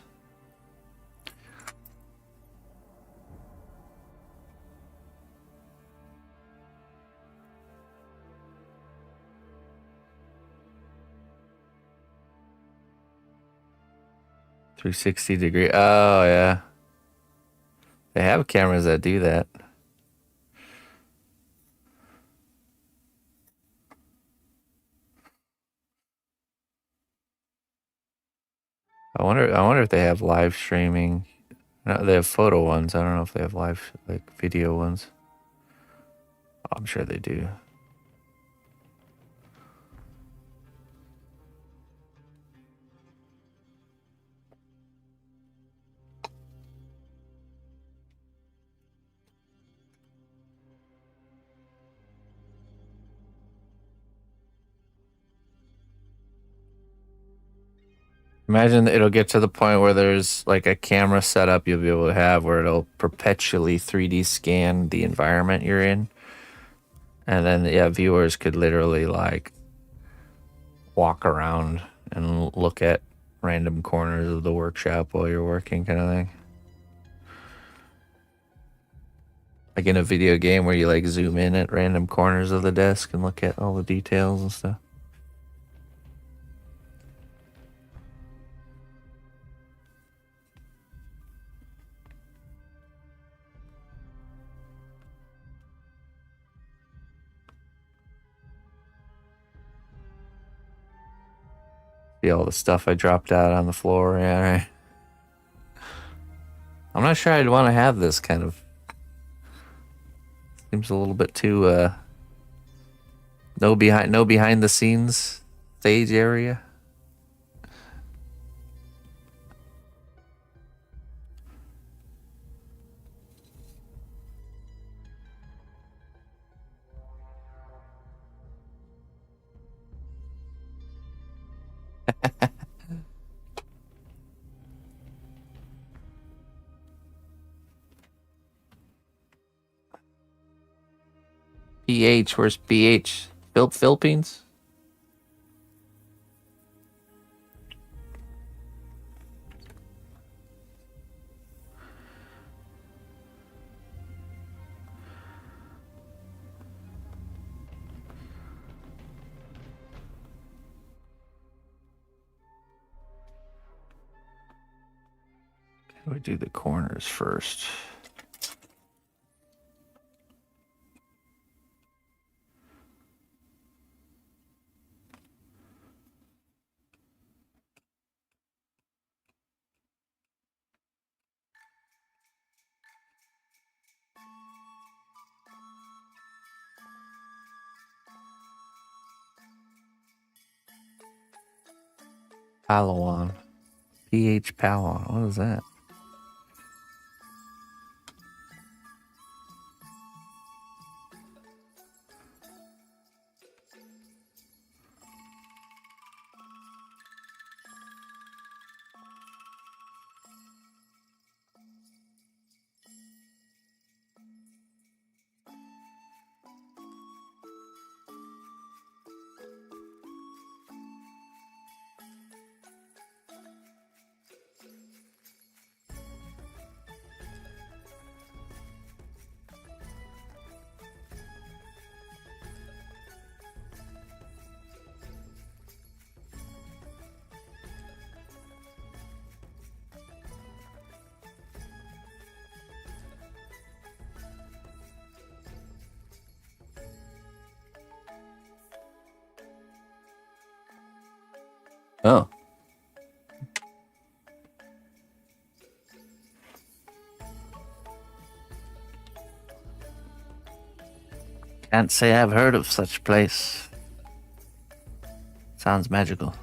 .360 Oh yeah, they have cameras that do that. I wonder if they have live streaming. No, they have photo ones. I don't know if they have live, like, video ones. I'm sure they do. Imagine it'll get to the point where there's like a camera setup you'll be able to have where it'll perpetually 3D scan the environment you're in. And then, yeah, viewers could literally like walk around and look at random corners of the workshop while you're working, kind of thing. Like in a video game where you like zoom in at random corners of the desk and look at all the details and stuff. See all the stuff I dropped out on the floor. Yeah, right. I'm not sure I'd want to have this kind of. Seems a little bit too no behind the scenes stage area. PH, where's PH? Philippines? How do we do the corners first? Palawan. PH Palawan. What is that? Oh. Can't say I've heard of such place. Sounds magical.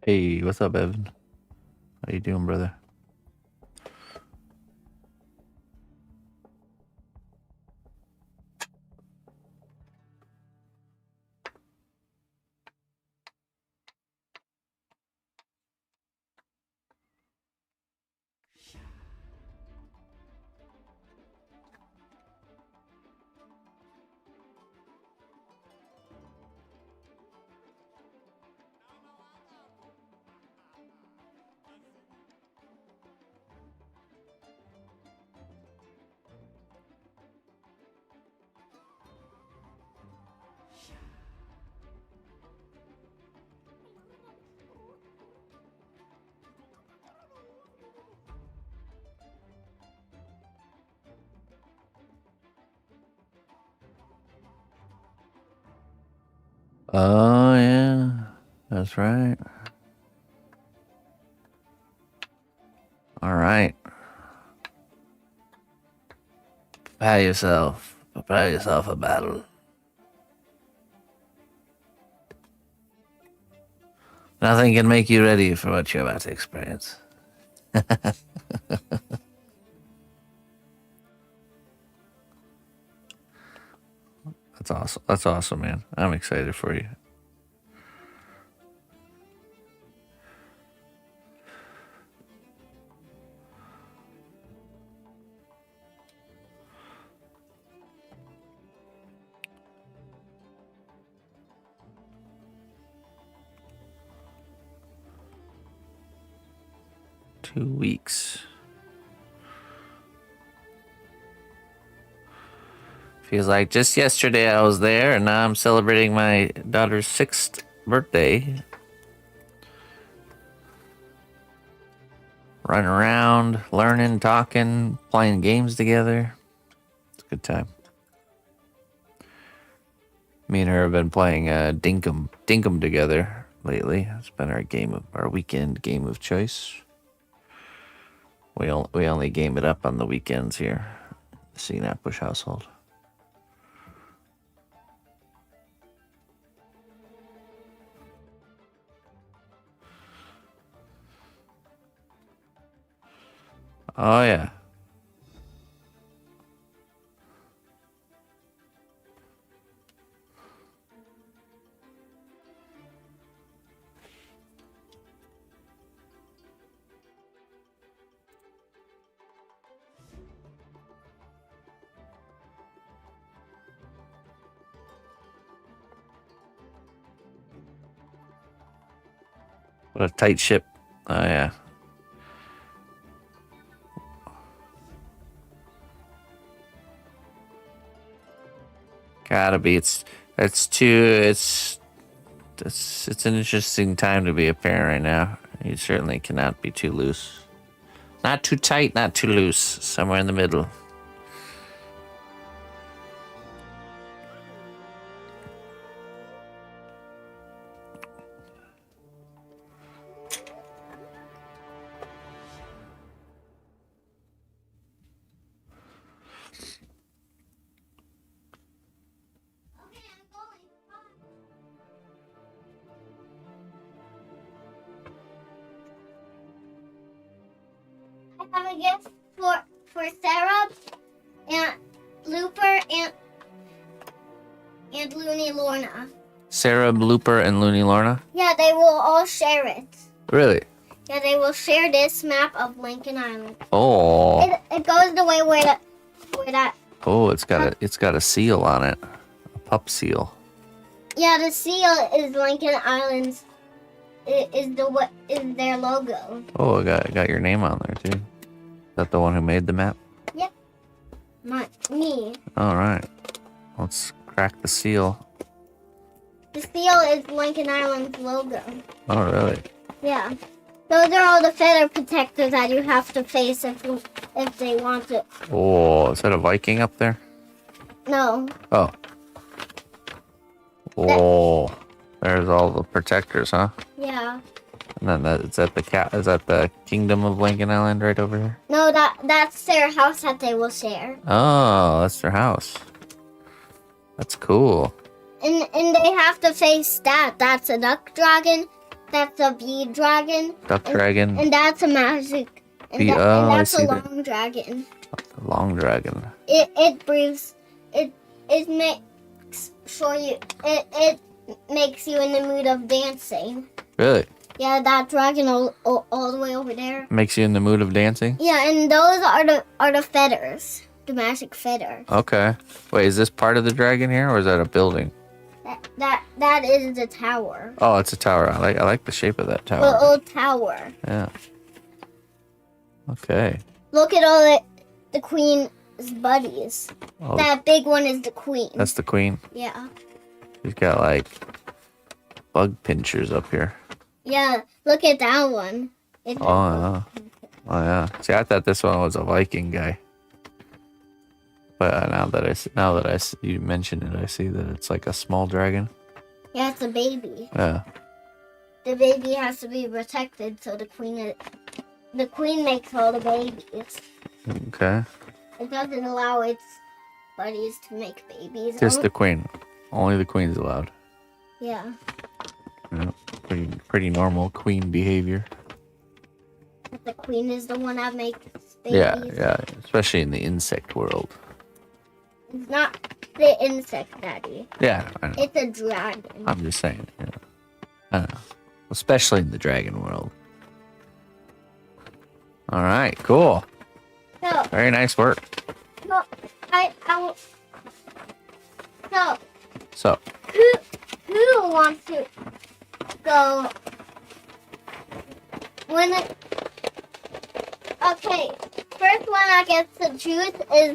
Hey, what's up, Evan? How you doing, brother? Oh, yeah. That's right. All right. Prepare yourself. Prepare yourself for battle. Nothing can make you ready for what you're about to experience. That's awesome. That's awesome, man. I'm excited for you. Two weeks. Feels like just yesterday I was there, and now I'm celebrating my daughter's 6th birthday. Running around, learning, talking, playing games together. It's a good time. Me and her have been playing Dinkum together lately. It's been our weekend game of choice. We only game it up on the weekends here, the cnotbusch household. Oh yeah. What a tight ship. Oh yeah. Gotta be. It's an interesting time to be a parent right now. You certainly cannot be too loose. Not too tight, not too loose. Somewhere in the middle. I have a gift for Sarah and Looper and Looney Lorna. Sarah, Blooper, and Looney Lorna? Yeah, they will all share it. Really? Yeah, they will share this map of Lincoln Island. Oh. It goes the way where that. Oh, it's got a seal on it. A pup seal. Yeah, the seal is Lincoln Island's. Is their logo. Oh, I got your name on there too. Is that the one who made the map? Yep. Not me. All right. Let's crack the seal. The seal is Lincoln Island's logo. Oh, really? Yeah. Those are all the feather protectors that you have to face if they want to. Oh, is that a Viking up there? No. Oh. Oh, there's all the protectors, huh? Yeah. And then is that the Kingdom of Lincoln Island right over here? No, that's their house that they will share. Oh, that's their house. That's cool. And they have to face that. That's a duck dragon. that's a bee dragon. Duck dragon. And that's a magic. And, Bee- and oh, I that's see a that. long dragon. Long dragon. It breathes. It makes sure it makes you in the mood of dancing. Really? Yeah, that dragon all the way over there. Makes you in the mood of dancing? Yeah, and those are the feathers, the magic feather. Okay. Wait, is this part of the dragon here, or is that a building? That is the tower. Oh, it's a tower. I like the shape of that tower. The old tower. Yeah. Okay. Look at all the queen's buddies. Oh, That big one is the queen. that's the queen. Yeah. She's got like bug pinchers up here. Yeah, look at that one. It's Oh yeah. See, I thought this one was a Viking guy. But now that you mention it, I see that it's like a small dragon. Yeah, it's a baby. Yeah. The baby has to be protected, so the queen makes all the babies. Okay. It doesn't allow its buddies to make babies. Just the queen. Only the queen's allowed. Yeah. Yeah. Pretty normal queen behavior. But the queen is the one that makes babies. Yeah. Especially in the insect world. It's not the insect daddy. Yeah, I know. It's a dragon. I'm just saying. Yeah. I don't know. Especially in the dragon world. All right, cool. So, Very nice work. no, So, who wants to go okay, first one that gets to choose is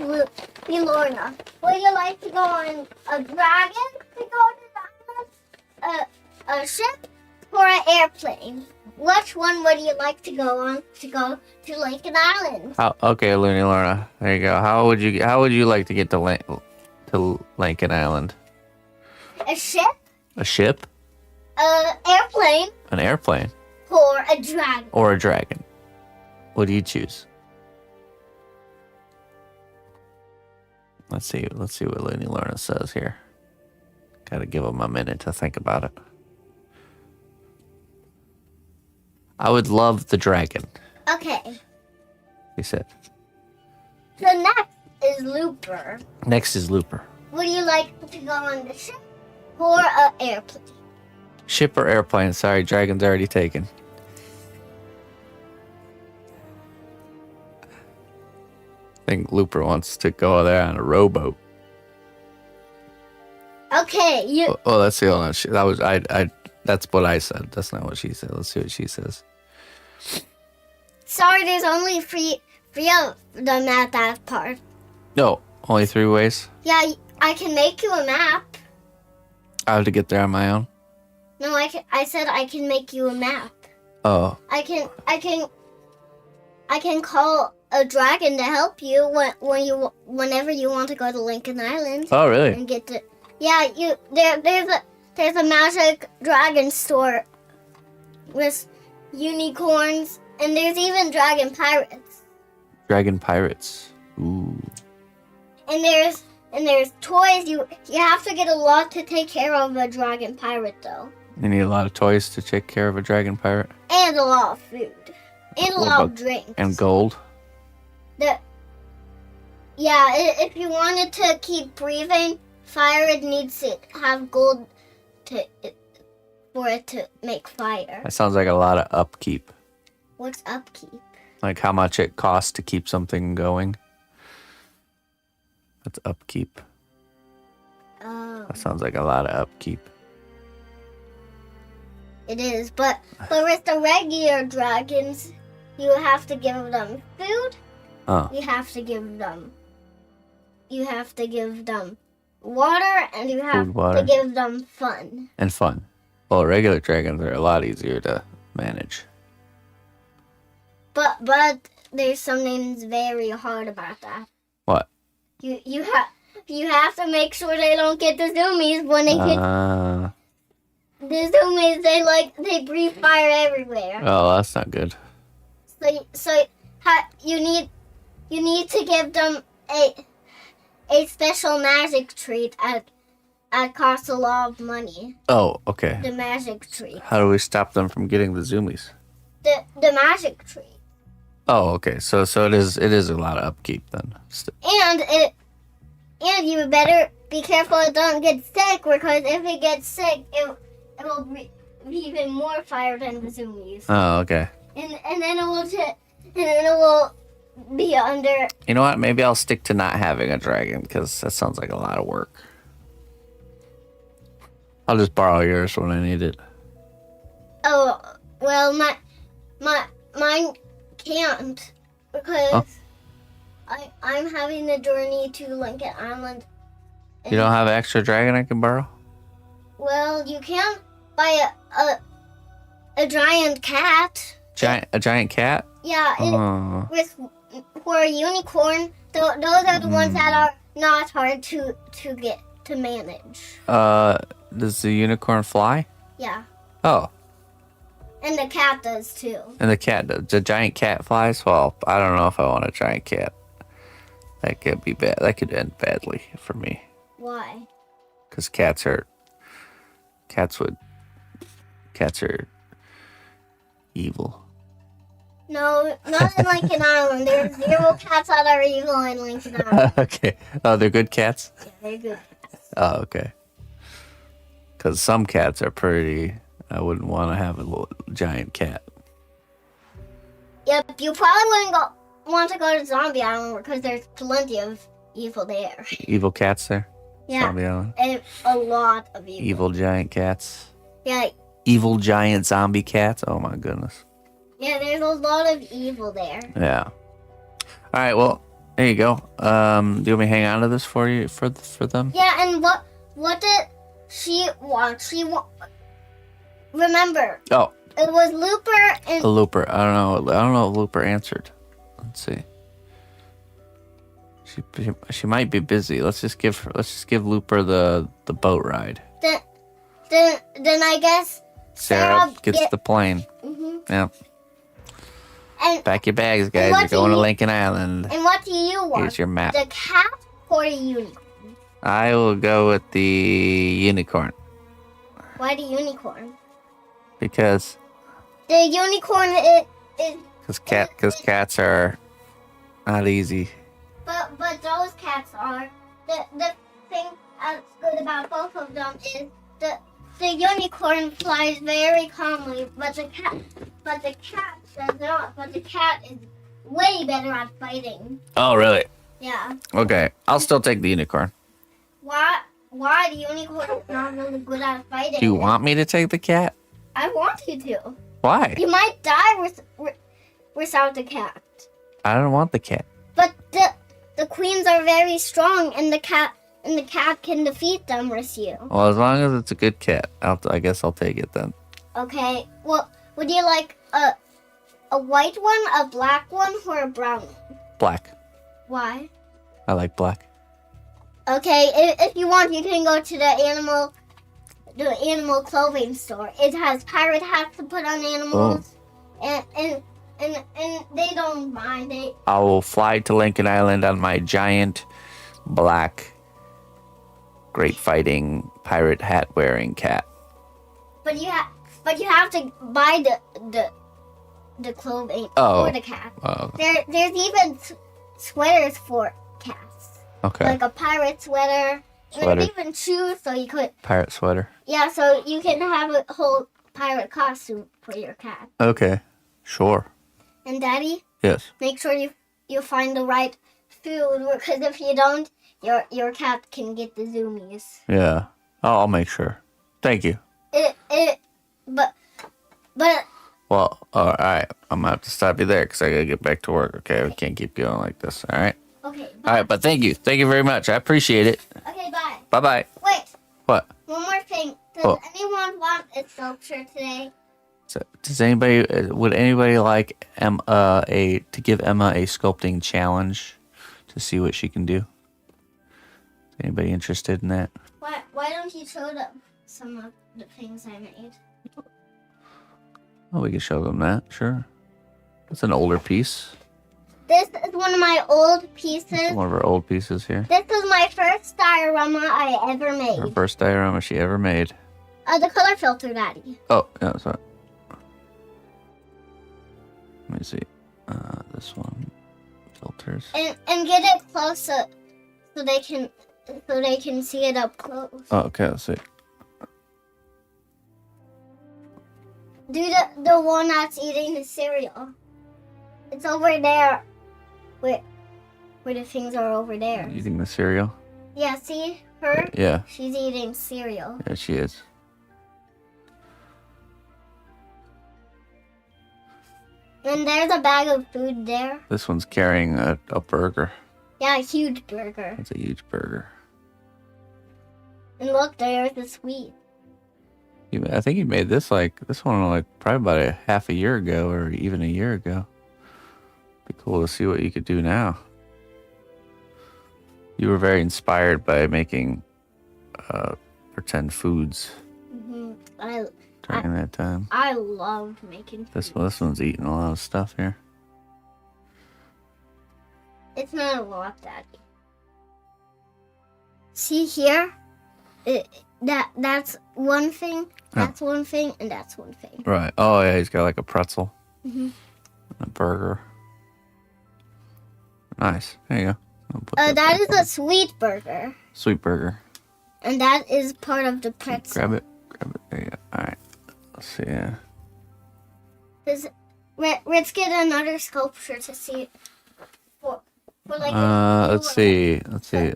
Lorna. Would you like to go on a dragon to go to the island, a ship, or an airplane? Which one would you like to go on to go to Lincoln Island? okay, Looney Lorna. There you go. How would you like to get to Lincoln Island? A ship, A ship? an airplane, An airplane? or a dragon? Or a dragon? What do you choose? Let's see what Looney Lorna says here. Gotta give him a minute to think about it. I would love the dragon, Okay, he said. so next is Looper. Next is Looper. Would you like to go on the ship or an airplane? Ship or airplane? Sorry, dragon's already taken. I think Looper wants to go there on a rowboat. Okay, Oh, that's the only. That was I. That's what I said. That's not what she said. Let's see what she says. Sorry, there's only three of them at that part. No, only 3 ways. Yeah, I can make you a map. I have to get there on my own. No, I said I can make you a map. Oh, I can call a dragon to help you whenever you want to go to Lincoln Island oh, really? and get to. Yeah, there's a magic dragon store with unicorns, and there's even dragon pirates. Dragon pirates. Ooh. And there's toys. You have to get a lot to take care of a dragon pirate though. You need a lot of toys to take care of a dragon pirate. And a lot of food. And a What lot of about- drinks. And gold. If you wanted to keep breathing, fire it needs to have gold for it to make fire. That sounds like a lot of upkeep. What's upkeep? Like how much it costs to keep something going. That's upkeep. That sounds like a lot of upkeep. It is, but with the regular dragons, you have to give them food. Oh. You have to give them water, and you have Food, water. to give them fun. And fun. Well, regular dragons are a lot easier to manage. But there's something that's very hard about that. What? You have to make sure they don't get the zoomies when they hit the zoomies. They breathe fire everywhere. Oh, that's not good. So you need to give them a special magic treat at that costs a lot of money. Oh, okay. The magic tree. How do we stop them from getting the zoomies? The magic tree. Oh, okay. So it is a lot of upkeep then. And you better be careful it don't get sick, because if it gets sick, it will be even more fire than the zoomies. Oh, okay. And then it will be under. You know what? Maybe I'll stick to not having a dragon, because that sounds like a lot of work. I'll just borrow yours when I need it. Oh well, mine can't, because I'm having the journey to Lincoln Island. You don't have an extra dragon I can borrow? Well, you can buy a giant cat. A giant cat? Yeah, for a unicorn, those are the ones that are not hard to manage. Does the unicorn fly? Yeah, Oh, and the cat does too. and the giant cat flies? Well, I don't know if I want a giant cat. That could be bad. That could end badly for me. Why? Because cats are evil. No, not in Lincoln Island. There's 0 cats that are evil in Lincoln Island. Okay. Oh, they're good cats? Yeah, they're good. Oh, okay. Because some cats are pretty. I wouldn't want to have a little giant cat. Yep, you probably wouldn't want to go to Zombie Island, because there's plenty of evil there. Evil cats there? Yeah, Zombie Island? and a lot of evil. Evil giant cats? Yeah, Evil giant zombie cats? Oh my goodness. yeah, there's a lot of evil there. Yeah. All right, well, there you go. Do you want me to hang on to this for you, for them? Yeah, and what did she want? Remember, Oh, it was Looper and a Looper. I don't know if Looper answered. Let's see. She might be busy. Let's just give Looper the boat ride. then I guess Sarah gets the plane. Mm-hmm. Yeah. And Pack your bags, guys. what You're do going to you- Lincoln Island. and what do you want? Here's your map. The cat or the unicorn? I will go with the unicorn Why the unicorn? because The unicorn is cats are not easy. but those cats are. The thing that's good about both of them is the unicorn flies very calmly, but the cat does not. But the cat is way better at fighting. Oh, really? Yeah. Okay, I'll still take the unicorn. Why the unicorn is not really good at fighting? Do you want me to take the cat? I want you to. Why? You might die without the cat. I don't want the cat. But the queens are very strong, and the cat can defeat them with you. Well, as long as it's a good cat, I guess I'll take it then. Okay. Well, would you like a white one, a black one, or a brown one? Black. Why? I like black. Okay. If you want, you can go to the animal clothing store. It has pirate hats to put on animals, and they don't mind. I will fly to Lincoln Island on my giant, black, great fighting, pirate hat wearing cat. But you have to buy the clothing for the cat. Oh, There's even sweaters for cats, okay. like a pirate sweater. Sweater. And even shoes, so you could. Pirate sweater. Yeah, so you can have a whole pirate costume for your cat. Okay, sure. And Daddy, Yes. make sure you find the right food, because if you don't, your cat can get the zoomies. Yeah. I'll make sure. Thank you. But Well, all right. I'm gonna have to stop you there because I gotta get back to work. Okay, we can't keep going like this. All right. okay. Bye. All right, but thank you very much. I appreciate it. Okay, bye. Bye bye. Wait, What? one more thing. Does Oh. anyone want a sculpture today? So, would anybody like to give Emma a sculpting challenge to see what she can do? Is anybody interested in that? Why don't you show them some of the things I made? Oh, we can show them that. Sure. It's an older piece. This is one of my old pieces. One of our old pieces here. This is my first diorama I ever Her made. first diorama she ever made. The color filter, Daddy. Oh, yeah, sorry. Let me see. This one. Filters. And get it closer so they can see it up close. Oh, okay, let's see. Do the one that's eating the cereal. It's over there. Where the things are over there. Eating the cereal? Yeah, see her? Yeah. She's eating cereal. Yeah, she is. And there's a bag of food there. This one's carrying a burger. Yeah, a huge burger. That's a huge burger. And look, there's the sweet. I think he made this one probably about a half a year ago or even a year ago. Be cool to see what you could do now. You were very inspired by making pretend foods during that time. I love making food. This one's eating a lot of stuff here. It's not a lot, Daddy. See here? That's one thing, that's one thing, and that's one thing. Right. Oh, yeah, he's got like a pretzel. Mm-hmm. A burger. Nice. There you go. That is a sweet burger. Sweet burger. And that is part of the pretzel. Grab it. There you go. All right. Let's see. Yeah. Let's get another sculpture to see. For like. Let's see.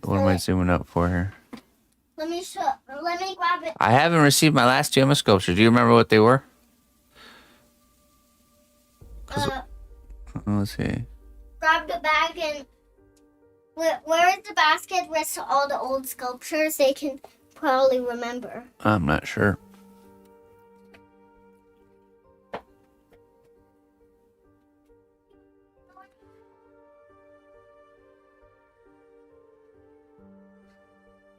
What am I zooming up for here? Let me grab it. I haven't received my last Gemma sculpture. Do you remember what they were? Let's see. Grab the bag and where is the basket with all the old sculptures they can probably remember? I'm not sure.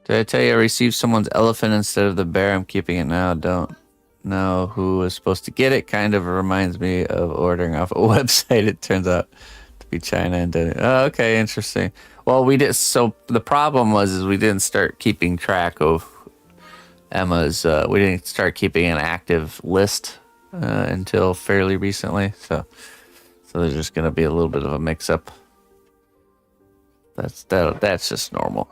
Did I tell you I received someone's elephant instead of the bear? I'm keeping it now. Don't know who was supposed to get it. Kind of reminds me of ordering off a website. It turns out to be China and oh, okay, interesting. Well, we did. So the problem is we didn't start keeping track of Emma's. We didn't start keeping an active list until fairly recently. So there's just going to be a little bit of a mix-up. That's just normal.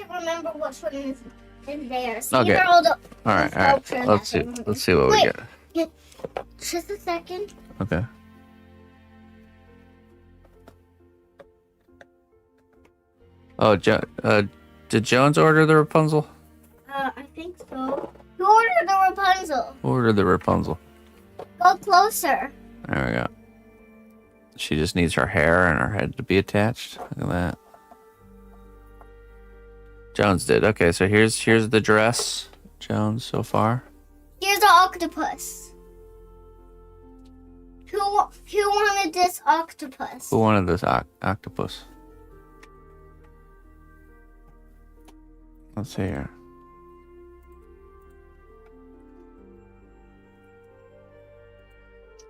Remember which one is in there. See, Okay. all right. Let's see what we get. Just a second. Okay. Oh, did Jones order the Rapunzel? I think so. Who ordered the Rapunzel? Who ordered the Rapunzel? Go closer. There we go. She just needs her hair and her head to be attached. Look at that. Jones did. Okay, so here's the dress, Jones, so far. Here's the octopus. Who wanted this octopus? Who wanted this octopus? Let's see here.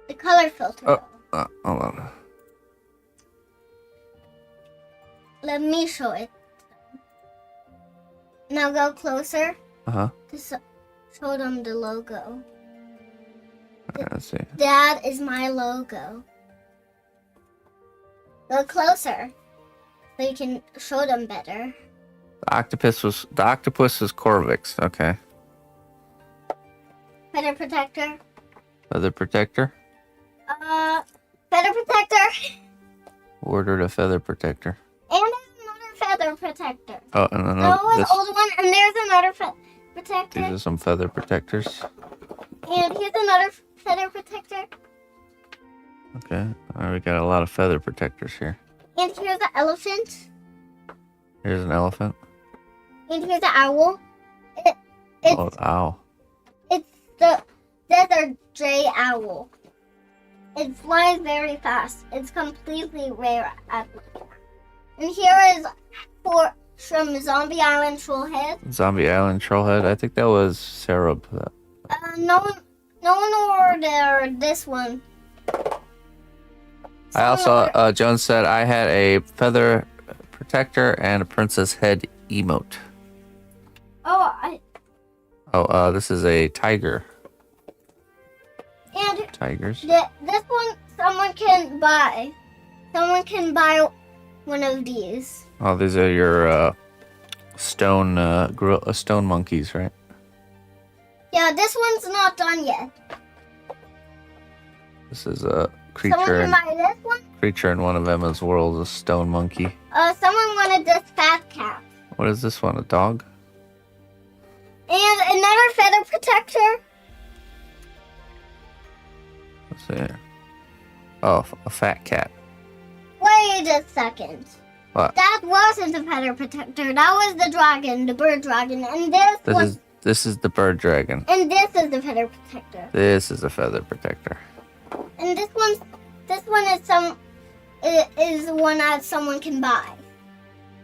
The color filter. Hold on. Let me show it. Now go closer. Uh-huh. To show them the logo. Alright, let's see. That is my logo. Go closer so you can show them better. The octopus was Corvix. Okay. Feather protector. Feather protector. Feather protector. Ordered a feather protector. And another feather protector. Oh, and then This old one, and there's another protector. These are some feather protectors. And here's another feather protector. Okay. All right, we got a lot of feather protectors here. And here's an elephant. Here's an elephant. And here's an owl. It's owl. It's the desert jay owl. It flies very fast. It's completely rare at night. And here is from Zombie Island Trollhead. Zombie Island Trollhead. I think that was Sarah. No one ordered this one. I also, Jones said I had a feather protector and a princess head emote. This is a tiger. And Tigers. this one, someone can buy. Someone can buy one of these. Oh, these are your stone stone monkeys, right? Yeah, this one's not done yet. This is a Someone can buy this one. creature in one of Emma's worlds, a stone monkey. Someone wanted this fat cat. What is this one? A dog? And another feather protector. Let's see here. Oh, a fat cat. Wait a second. What? That wasn't the feather protector. That was the dragon, the bird dragon, and This is the bird dragon. and this is the feather protector. This is a feather protector. And this one is one that someone can buy.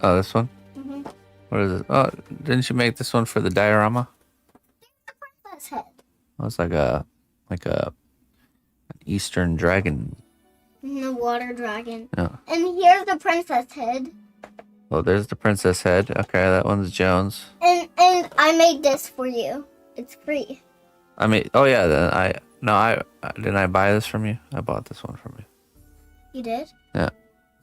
Oh, this one? Mm-hmm. What is it? Oh, didn't you make this one for the diorama? Princess head. Oh, it's like an Eastern dragon. The water dragon. Yeah. And here's the princess head. Oh, there's the princess head. Okay, that one's Jones. And I made this for you. It's free. I mean, oh yeah, then didn't I buy this from you? I bought this one from you. You did? Yeah.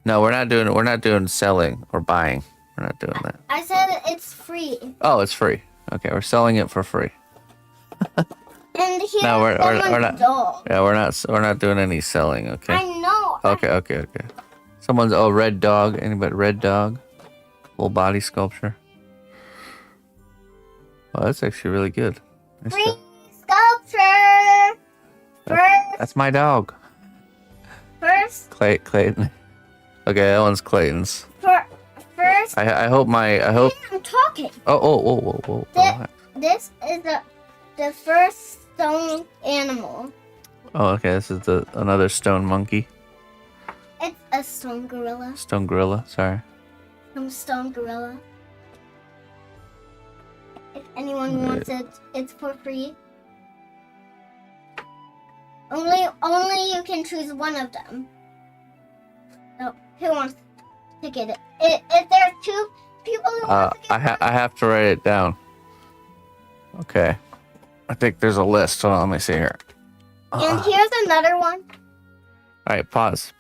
No, we're not doing selling or buying. We're not doing that. I said it's free. Oh, it's free. Okay, we're selling it for free. And here's No, we're someone's not. dog. Yeah, we're not doing any selling. Okay. I know. Okay. Someone's red dog. Anybody red dog? Full body sculpture. Oh, that's actually really good. Nice Free job. sculpture. That's my dog. First. Clayton. Okay, that one's Clayton's. First. I hope. I'm talking. Whoa. This is the first stone animal. Oh, okay. This is another stone monkey. It's a stone gorilla. Stone gorilla. Sorry. From stone gorilla. If anyone wants it, it's for free. Only you can choose one of them. So who wants to get it? If there's two people who want to get I have to write it down. Okay. I think there's a list. Hold on, let me see here. And here's another one. All right, pause.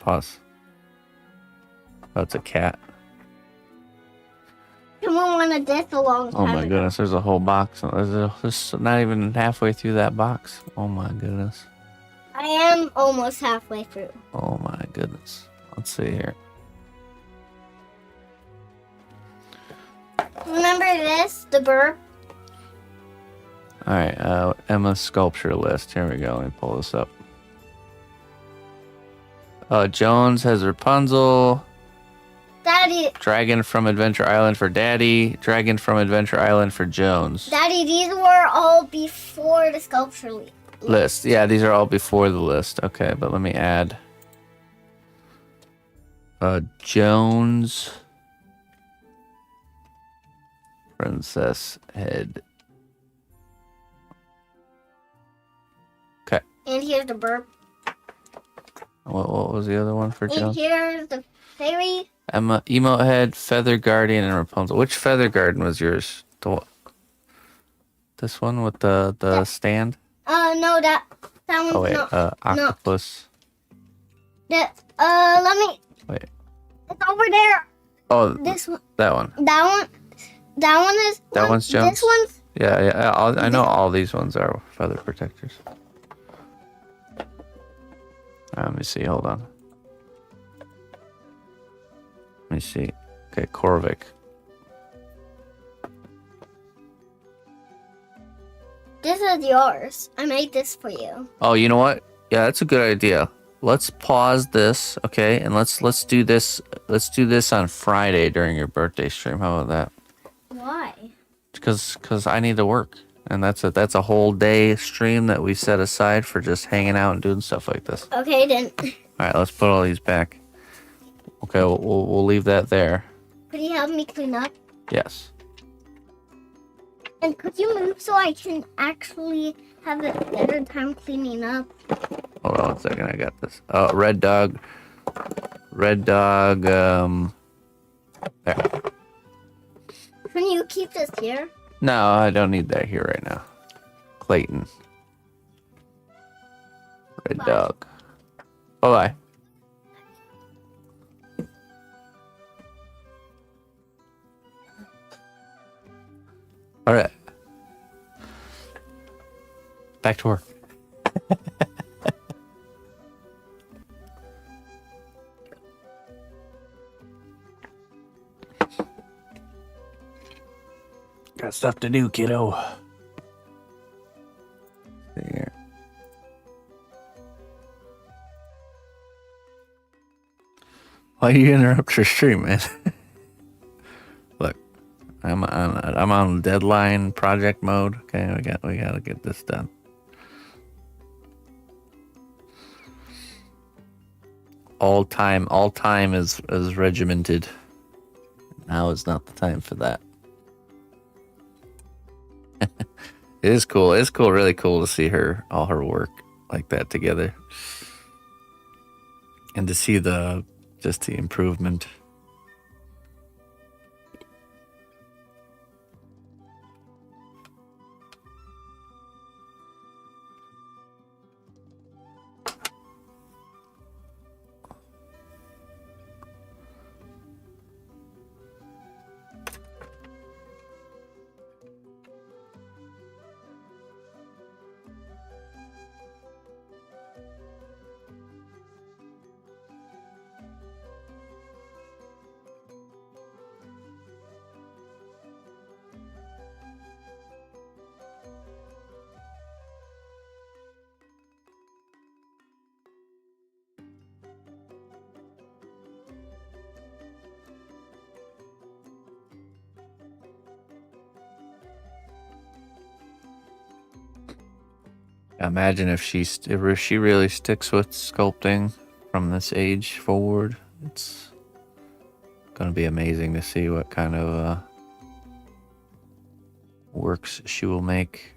That's a cat. Someone wanted this a long time Oh my ago. goodness, there's a whole box. There's not even halfway through that box. Oh my goodness. I am almost halfway through. Oh my goodness. Let's see here. Remember this? The burr? All right, Emma's sculpture list. Here we go. Let me pull this up. Jones has Rapunzel. Daddy, Dragon from Adventure Island for Daddy. Dragon from Adventure Island for Jones. Daddy, these were all before the sculpture List. Yeah, these are all before the list. Okay, but let me add. Jones. Princess head. Okay. And here's the burr. What was the other one for And Jones? here's the fairy. Emma, Emo Head, Feather Guardian, and Rapunzel. Which Feather Guardian was yours? This one with the stand? No, that one's Oh wait, not. octopus. That let me. Wait. It's over there. Oh, This one. that one. That one is. That one's Jones? This one's. Yeah. I know all these ones are feather protectors. Let me see. Hold on. Let me see. Okay, Korvik. This is yours. I made this for you. Oh, you know what? Yeah, that's a good idea. Let's pause this, okay? And let's do this. Let's do this on Friday during your birthday stream. How about that? Why? Because I need to work, and that's a whole day stream that we set aside for just hanging out and doing stuff like this. Okay then. All right, let's put all these back. Okay, we'll leave that there. Could you help me clean up? Yes. And could you move so I can actually have a better time cleaning up? Hold on 1 second. I got this. Red dog. Red dog. There. Can you keep this here? No, I don't need that here right now. Clayton. Red Bye. dog. Bye bye. All right. Back to work. Got stuff to do, kiddo. There. Why you interrupt your stream, man? Look, I'm on deadline project mode. Okay, we gotta get this done. All time is regimented. Now is not the time for that. It is cool. It's cool, really cool to see all her work like that together. And to see just the improvement. Imagine if she really sticks with sculpting from this age forward. It's gonna be amazing to see what kind of works she will make.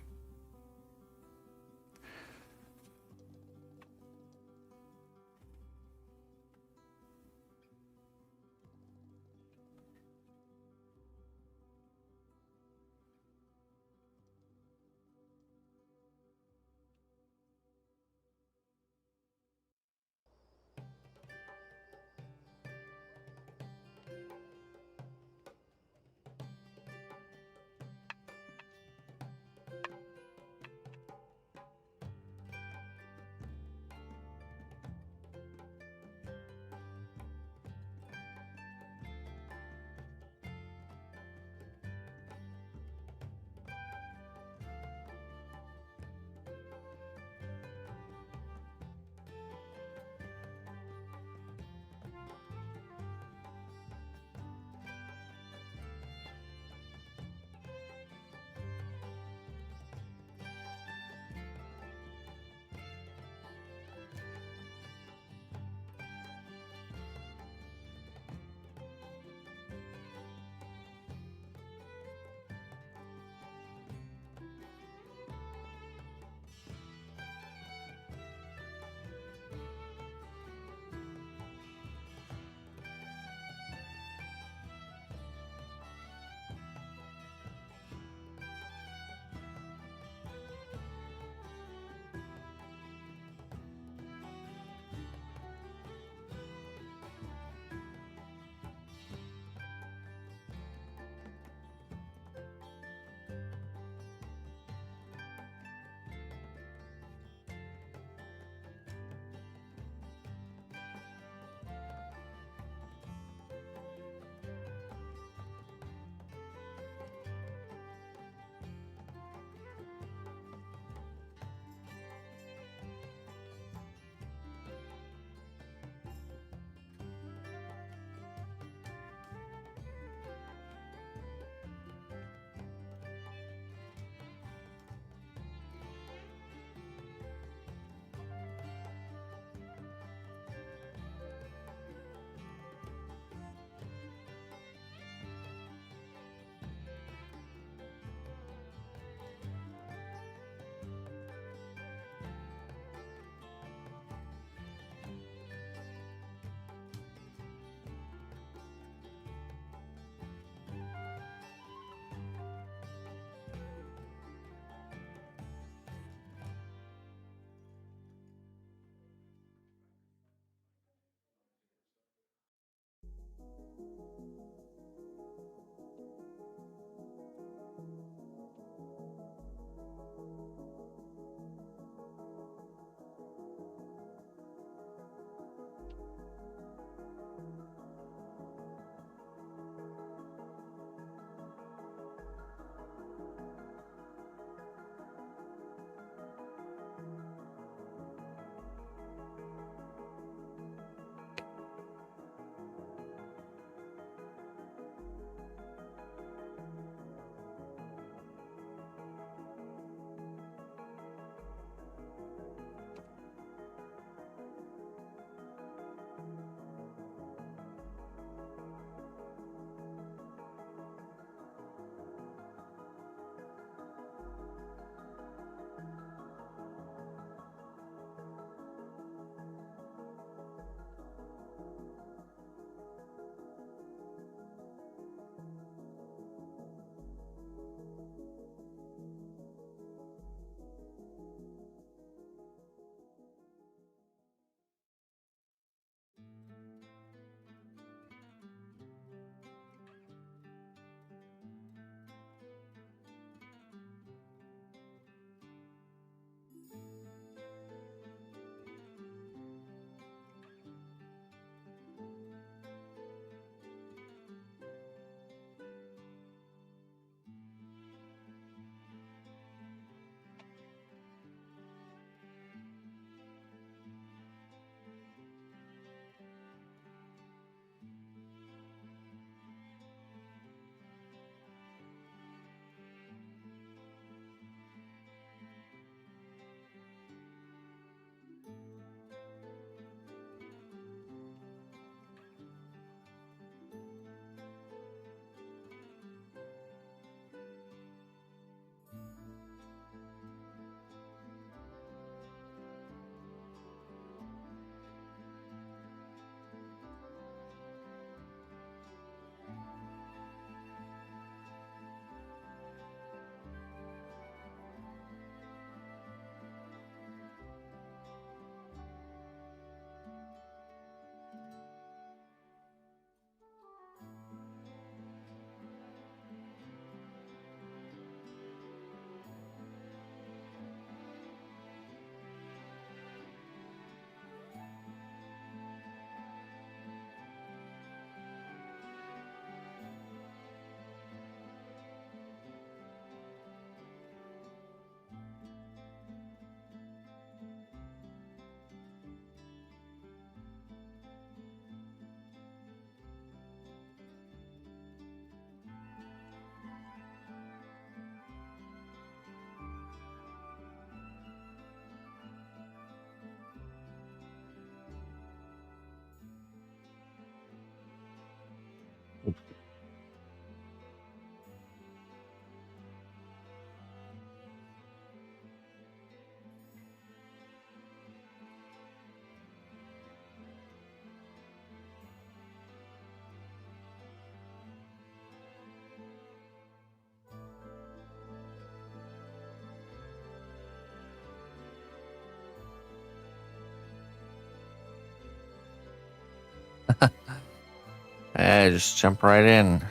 Yeah, just jump right in.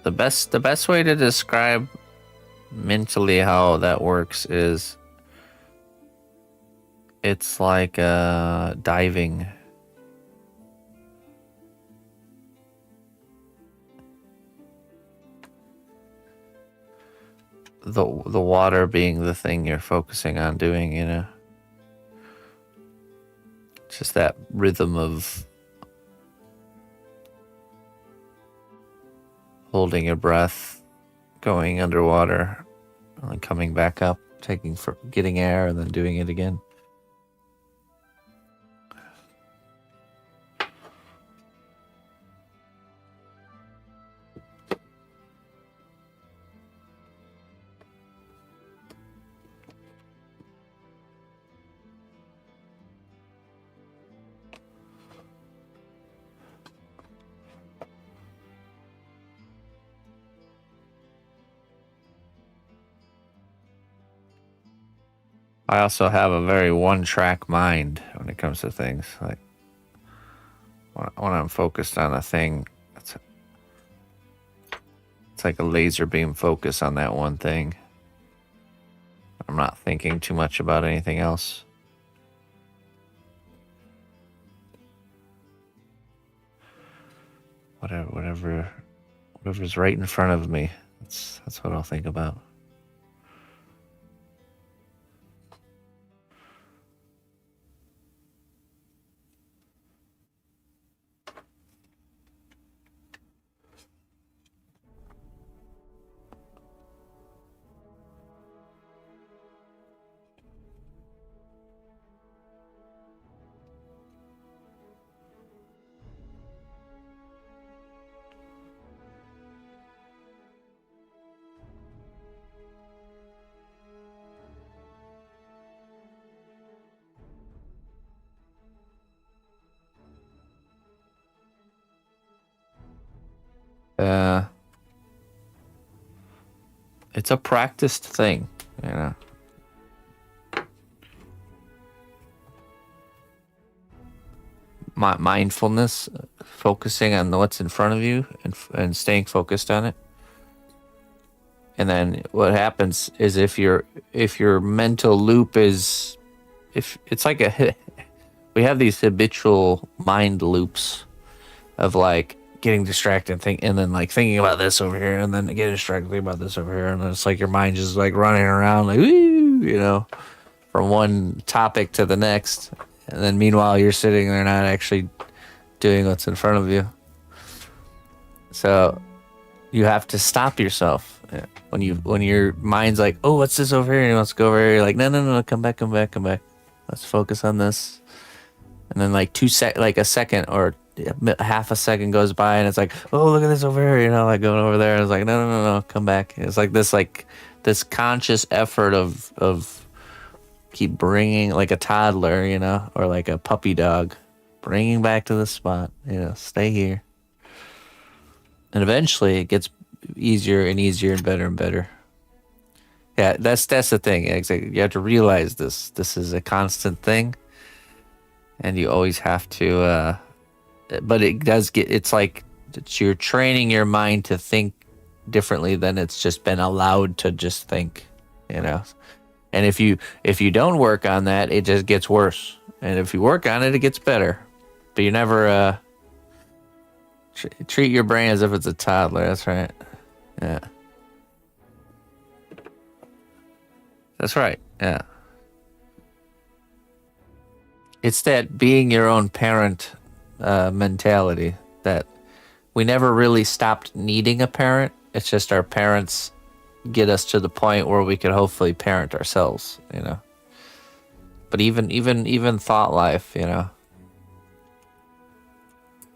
The best way to describe mentally how that works is it's like diving. The water being the thing you're focusing on doing, you know. Just that rhythm of holding your breath, going underwater, and coming back up, getting air, and then doing it again. I also have a very one-track mind when it comes to things. Like when I'm focused on a thing, it's like a laser beam focus on that one thing. I'm not thinking too much about anything else. Whatever's right in front of me. That's what I'll think about. It's a practiced thing, you know. Mindfulness, focusing on what's in front of you and staying focused on it. And then what happens is if your mental loop is, if it's like we have these habitual mind loops of like getting distracted and then like thinking about this over here and then getting distracted thinking about this over here, and then it's like your mind just like running around like, woo, you know, from one topic to the next, and then meanwhile you're sitting there not actually doing what's in front of you. So you have to stop yourself when your mind's like, oh, what's this over here, and he wants to go over here. You're like, no, come back, let's focus on this. And then like a second or half a second goes by, and it's like, oh, look at this over here, you know, like going over there, and it's like, no, come back. It's like this conscious effort of keep bringing, like a toddler, you know, or like a puppy dog, bringing back to the spot, you know, stay here. And eventually it gets easier and easier and better. Yeah, that's the thing. Exactly. You have to realize this is a constant thing, and you always have to but it does it's like you're training your mind to think differently than it's just been allowed to just think, you know. And if you don't work on that, it just gets worse. And if you work on it, it gets better. But you never treat your brain as if it's a toddler. That's right. Yeah. That's right. Yeah. It's that being your own parent mentality that we never really stopped needing a parent. It's just our parents get us to the point where we could hopefully parent ourselves, you know. But even thought life, you know.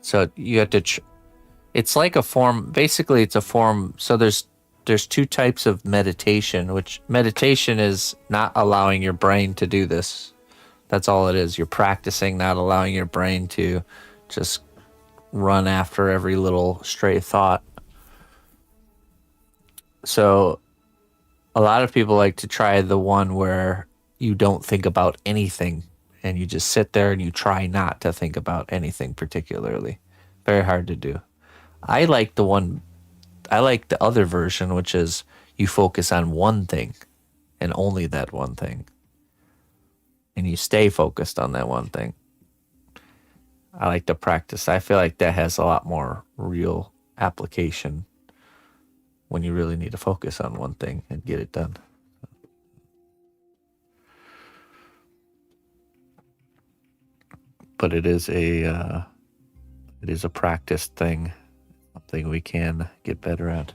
So you have to. It's like a form. Basically, it's a form. So there's two types of meditation. Which meditation is not allowing your brain to do this. That's all it is. You're practicing not allowing your brain to just run after every little stray thought. So a lot of people like to try the one where you don't think about anything and you just sit there and you try not to think about anything particularly. Very hard to do. I like the other version, which is you focus on one thing and only that one thing. And you stay focused on that one thing. I like to practice. I feel like that has a lot more real application when you really need to focus on one thing and get it done. But it is a practice thing, something we can get better at.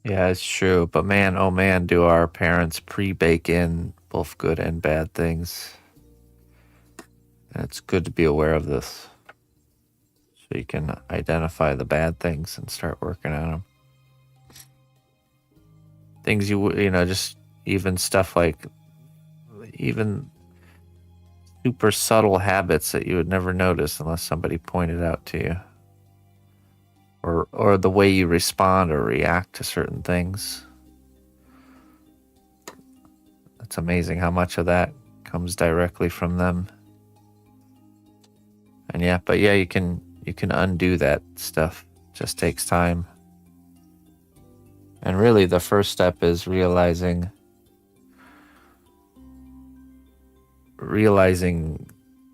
Yeah, it's true. But man, oh man, do our parents pre-bake in both good and bad things. And it's good to be aware of this, so you can identify the bad things and start working on them. Things just even stuff like even super subtle habits that you would never notice unless somebody pointed out to you. Or the way you respond or react to certain things. It's amazing how much of that comes directly from them. And you can undo that stuff. It just takes time. And really the first step is realizing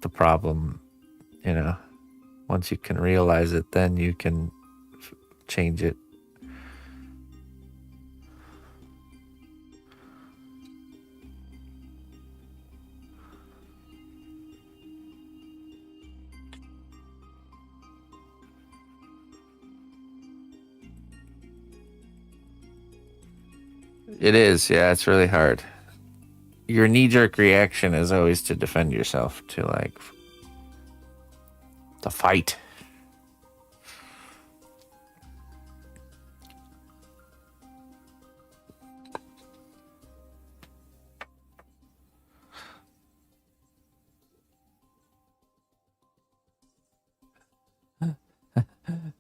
the problem, Once you can realize it, then you can change it. It is, yeah, it's really hard. Your knee-jerk reaction is always to defend yourself, to fight.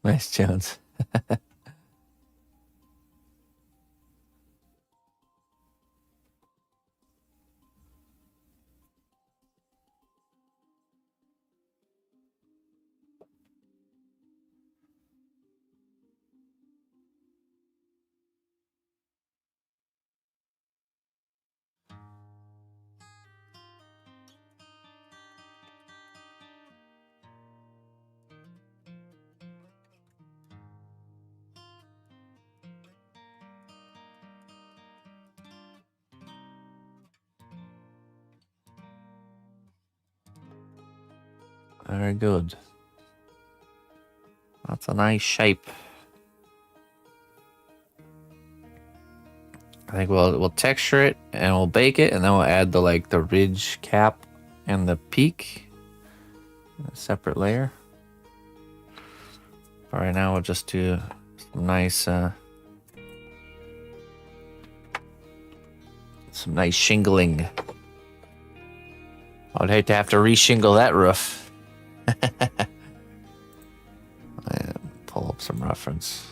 Nice, Jones. Very good. That's a nice shape. I think we'll texture it and we'll bake it, and then we'll add the ridge cap and the peak in a separate layer. But right now we'll just do some nice shingling. I'd hate to have to reshingle that roof. Pull up some reference.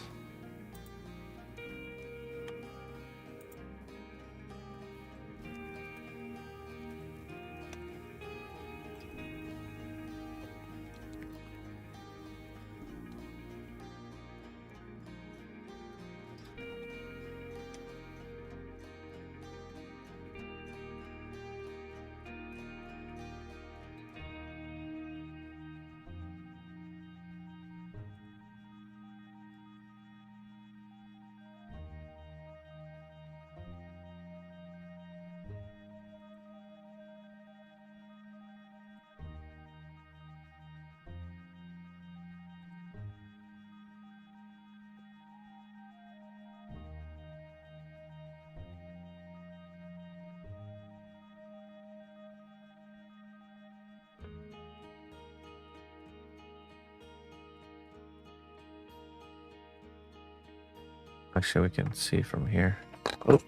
Actually, we can see from here. Oh.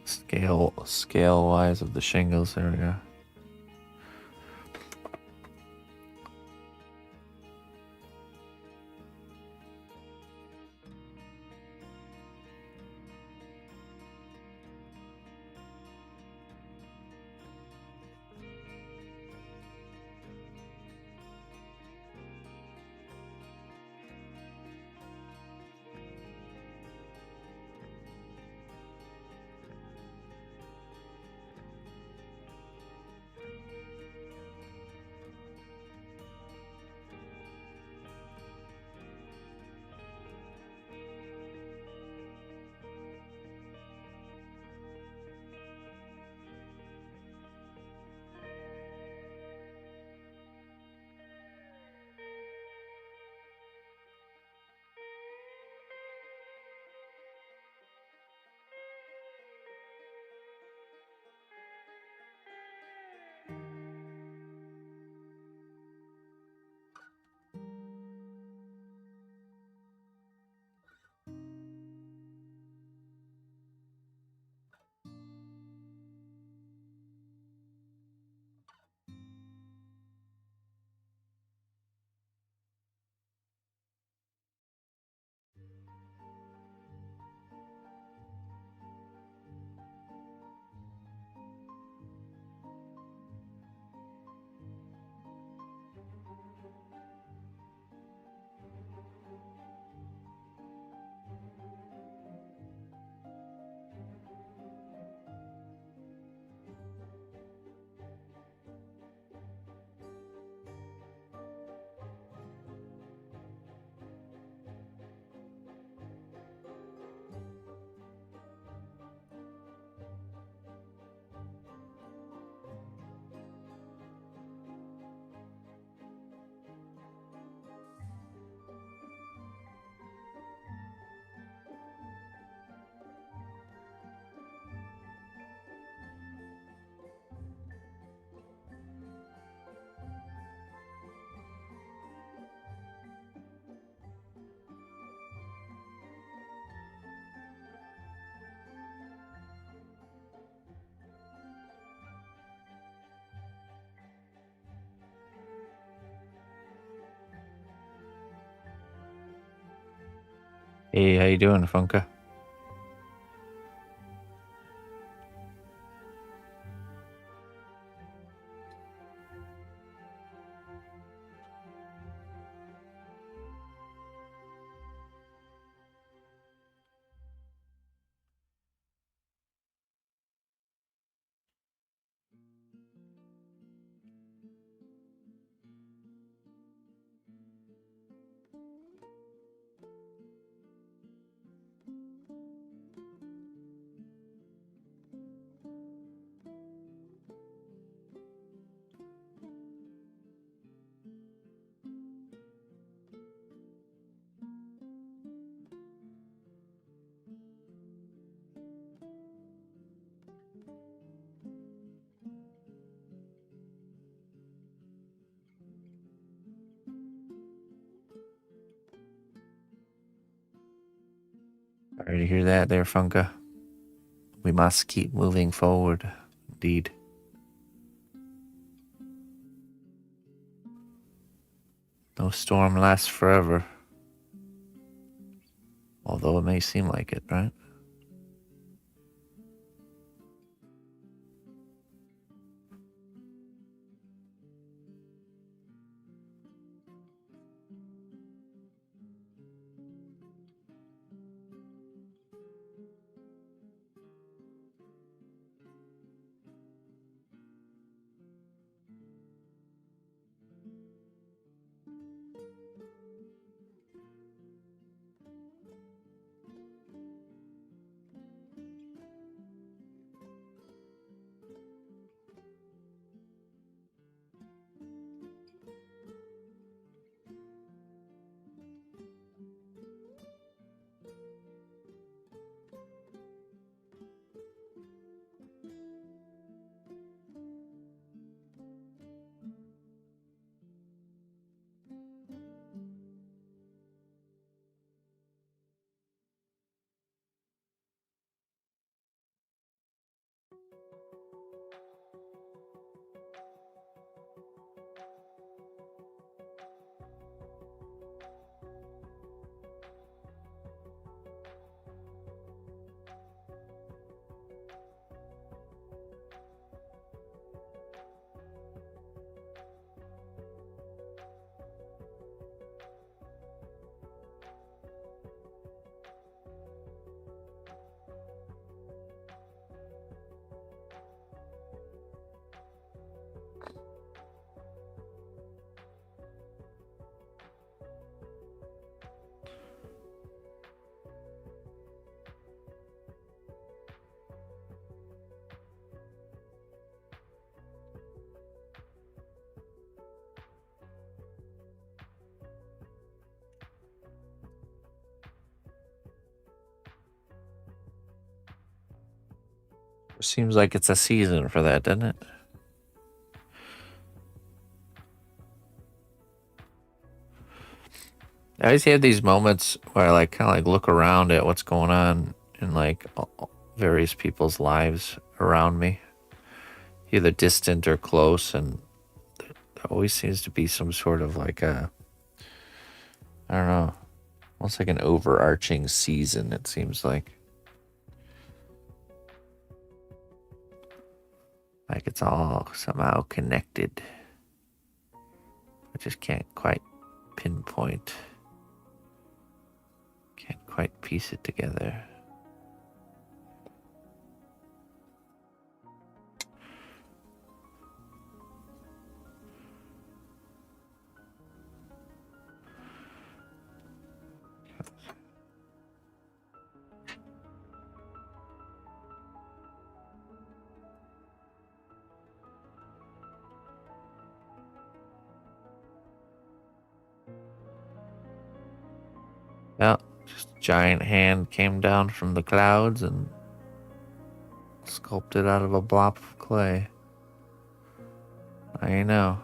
Scale wise of the shingles. There we go. Hey, how you doing, Funka? Sorry to hear that there, Funka. We must keep moving forward. Indeed. No storm lasts forever. Although it may seem like it, right? Seems like it's a season for that, doesn't it? I always have these moments where I like kind of like look around at what's going on in like various people's lives around me, either distant or close, and there always seems to be some sort of like a, I don't know, almost like an overarching season, it seems like. Like it's all somehow connected. I just can't quite pinpoint. Can't quite piece it together. Yeah, just a giant hand came down from the clouds and sculpted out of a blob of clay. I know.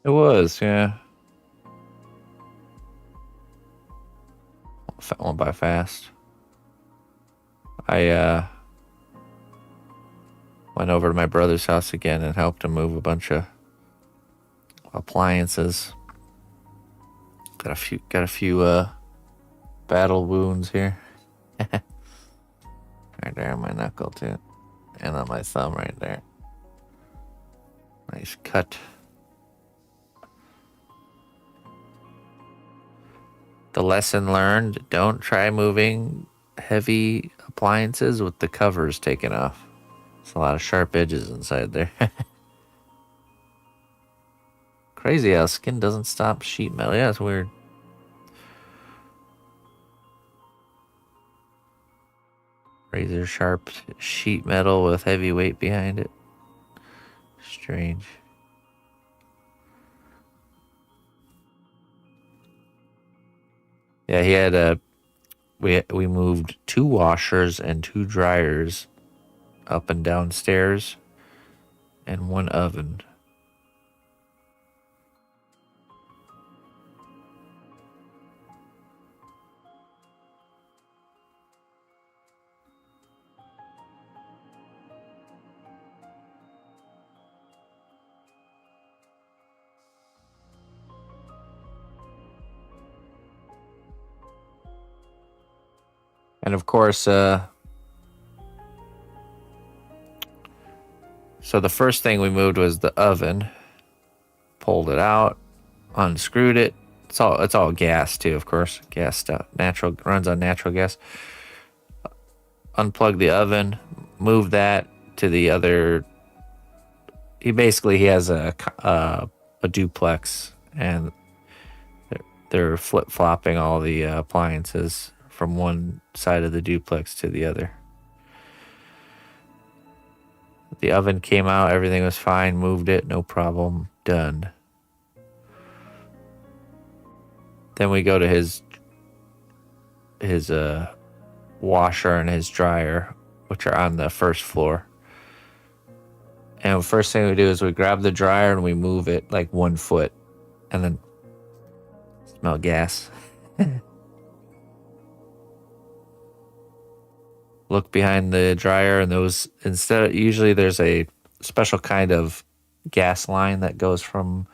It was, yeah. That went by fast. I went over to my brother's house again and helped him move a bunch of appliances. Got a few battle wounds here. Right there on my knuckle too. And on my thumb right there. Nice cut. The lesson learned, don't try moving heavy appliances with the covers taken off. There's a lot of sharp edges inside there. Crazy how skin doesn't stop sheet metal. Yeah, it's weird. Razor sharp sheet metal with heavy weight behind it. Strange. Yeah, he had we moved 2 washers and 2 dryers up and downstairs and 1 oven. And of course, so the first thing we moved was the oven. Pulled it out, unscrewed it. It's all gas too, of course. Gas stuff. Runs on natural gas. Unplugged the oven, moved that to the other. He has a duplex, and they're flip flopping all the appliances from one side of the duplex to the other. The oven came out, everything was fine, moved it, no problem, done. Then we go to his washer and his dryer, which are on the first floor. And the first thing we do is we grab the dryer and we move it like 1 foot, and then smell gas. Look behind the dryer, and usually there's a special kind of gas line that goes from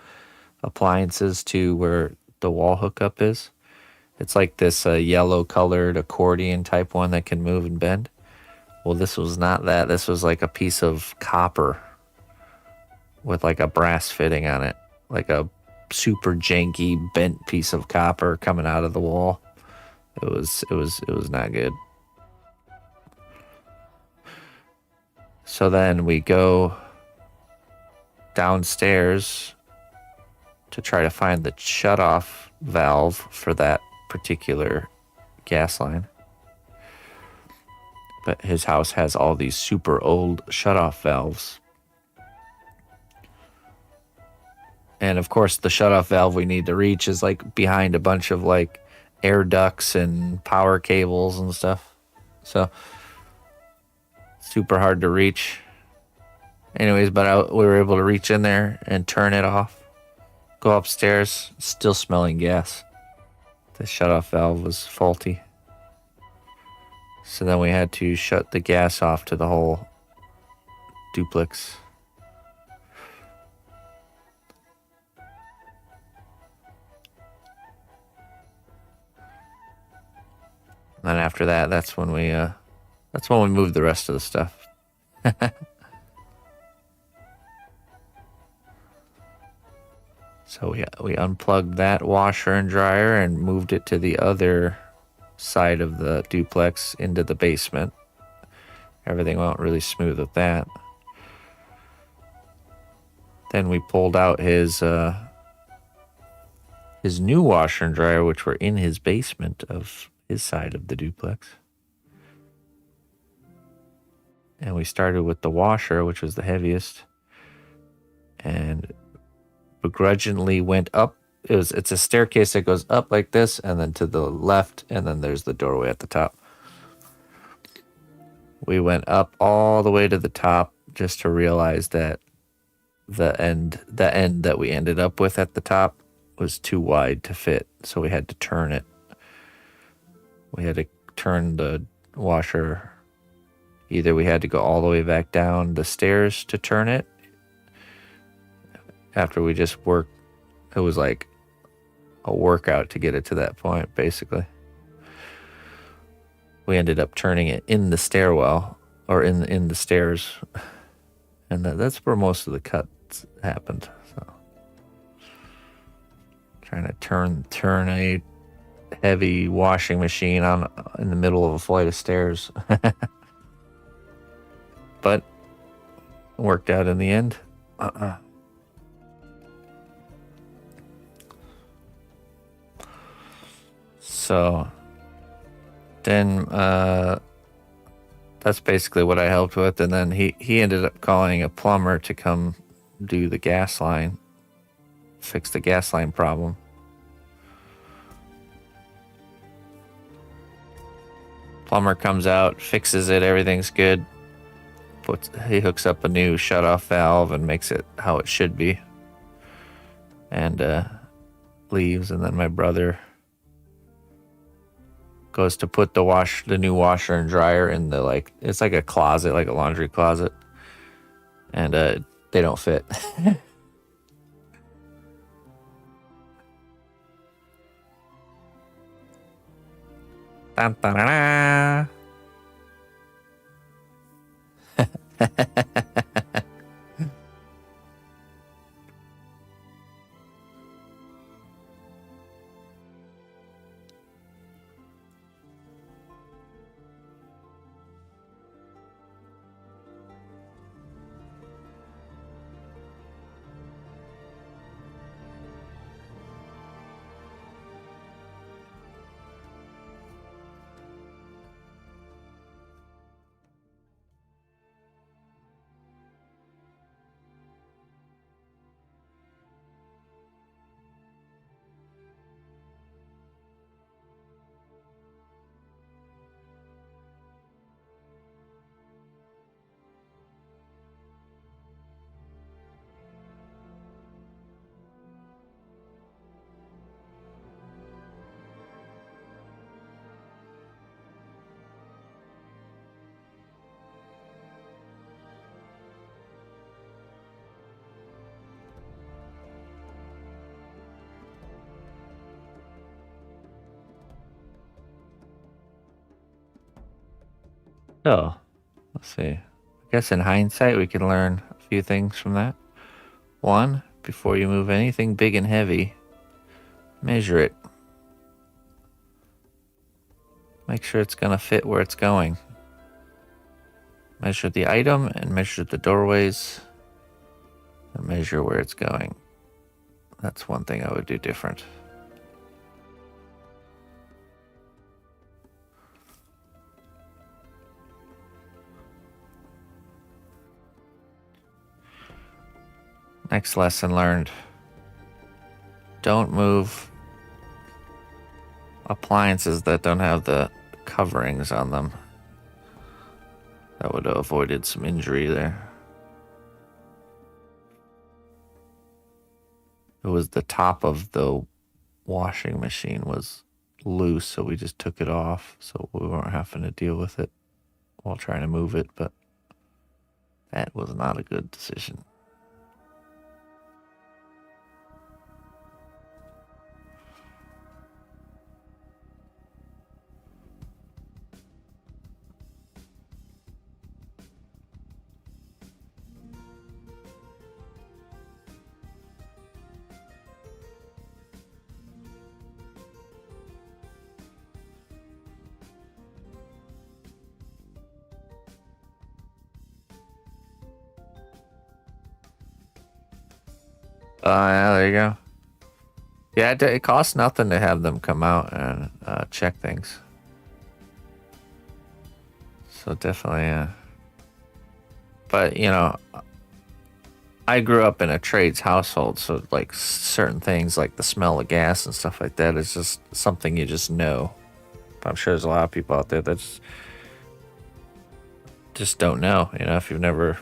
appliances to where the wall hookup is. It's like this yellow colored accordion type one that can move and bend. Well, this was not that. This was like a piece of copper with like a brass fitting on it, like a super janky bent piece of copper coming out of the wall. It was not good. So then we go downstairs to try to find the shutoff valve for that particular gas line. But his house has all these super old shutoff valves. And of course, the shutoff valve we need to reach is like behind a bunch of like air ducts and power cables and stuff. So super hard to reach. Anyways, but we were able to reach in there and turn it off. Go upstairs, still smelling gas. The shutoff valve was faulty. So then we had to shut the gas off to the whole duplex. And then after that, that's when we moved the rest of the stuff. So we unplugged that washer and dryer and moved it to the other side of the duplex into the basement. Everything went really smooth with that. Then we pulled out his new washer and dryer, which were in his basement of his side of the duplex. And we started with the washer, which was the heaviest, and begrudgingly went up. It's a staircase that goes up like this, and then to the left, and then there's the doorway at the top. We went up all the way to the top just to realize that the end that we ended up with at the top was too wide to fit, so we had to turn it. We had to turn the washer. Either we had to go all the way back down the stairs to turn it. After we just worked, it was like a workout to get it to that point, basically. We ended up turning it in the stairwell, or in the stairs. And that's where most of the cuts happened. So trying to turn a heavy washing machine on in the middle of a flight of stairs. But it worked out in the end. So then that's basically what I helped with. And then he ended up calling a plumber to come do the gas line, fix the gas line problem. Plumber comes out, fixes it, everything's good. He hooks up a new shutoff valve and makes it how it should be. And leaves, and then my brother goes to put the new washer and dryer in the it's like a closet, like a laundry closet. And they don't fit. Dun, dun, dun, dun. So, let's see. I guess in hindsight, we can learn a few things from that. One, before you move anything big and heavy, measure it. Make sure it's going to fit where it's going. Measure the item and measure the doorways and measure where it's going. That's one thing I would do different. Next lesson learned. Don't move appliances that don't have the coverings on them. That would have avoided some injury there. It was the top of the washing machine was loose, so we just took it off so we weren't having to deal with it while trying to move it, but that was not a good decision. Yeah, there you go. Yeah, it costs nothing to have them come out and check things. So definitely, but you know, I grew up in a trades household, so like certain things like the smell of gas and stuff like that is just something you just know. But I'm sure there's a lot of people out there that just don't know. You know, if you've never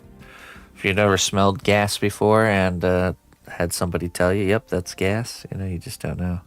smelled gas before and had somebody tell you, "Yep, that's gas," you know, you just don't know.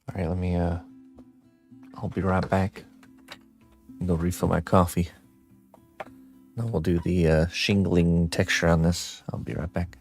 All right, let me. I'll be right back. Go refill my coffee. Then we'll do the shingling texture on this. I'll be right back.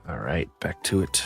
All right, back to it.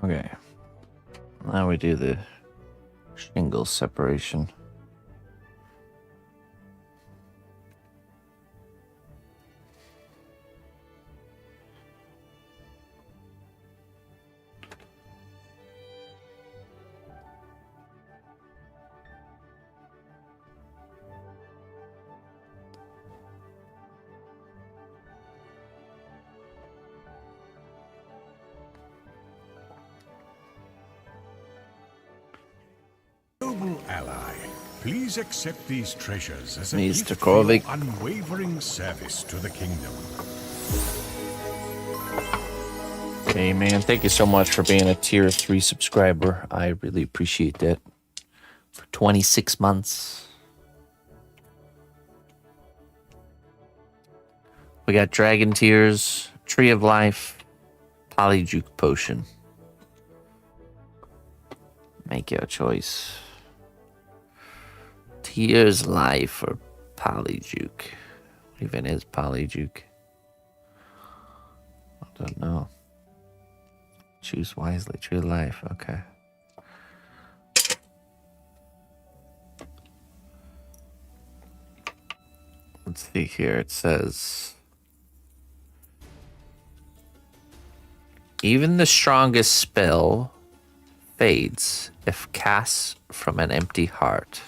Okay. Now we do the shingle separation. Noble ally, please accept these treasures as a Mr. gift for your Corvick. unwavering service to the kingdom. Okay, Hey man, thank you so much for being a tier 3 subscriber. I really appreciate that. For 26 months. We got Dragon Tears, Tree of Life, Polyjuke Potion. Make your choice. Tears Life or Polyjuke. What even is Polyjuke? I don't know. Choose wisely. Tree of Life. Okay. Let's see here. It says, even the strongest spell fades if cast from an empty heart.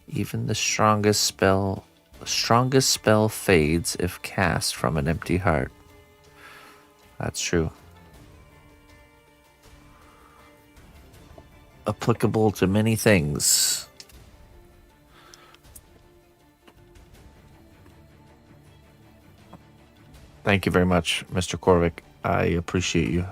Even the strongest spell fades if cast from an empty heart. That's true. Applicable to many things. Thank you very much, Mr. Korvik. I appreciate you.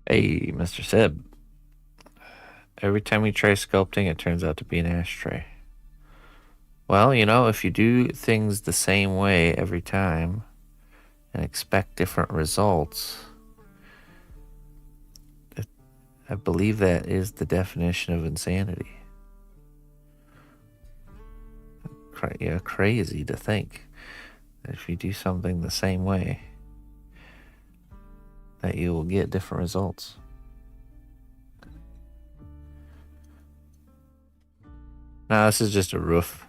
Hey, Mr. Seb. Every time we try sculpting, it turns out to be an ashtray. Well, you know, if you do things the same way every time and expect different results, I believe that is the definition of insanity. Yeah, crazy to think that if you do something the same way, that you will get different results. Now, this is just a roof.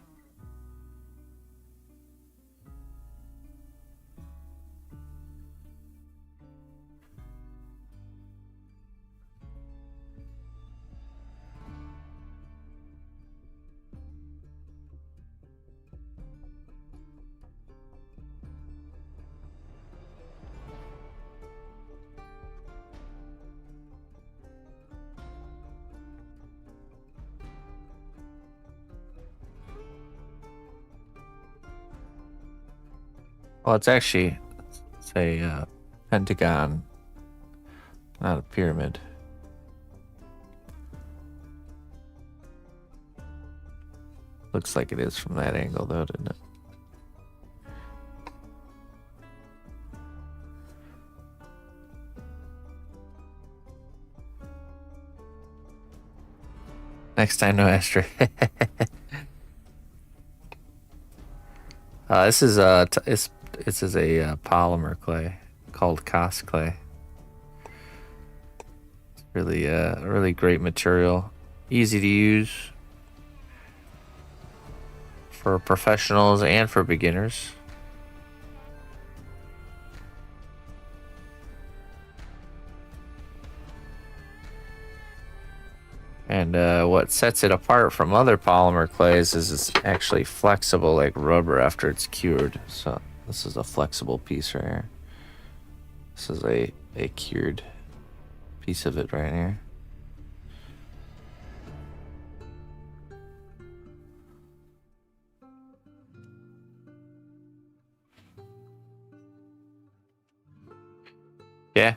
Well, it's actually it's a pentagon, not a pyramid. Looks like it is from that angle, though, doesn't it? Next time, no ashtray. This is a polymer clay called Cos clay. It's really a really great material, easy to use for professionals and for beginners. And what sets it apart from other polymer clays is it's actually flexible like rubber after it's cured. So this is a flexible piece right here. This is a cured piece of it right here. Yeah.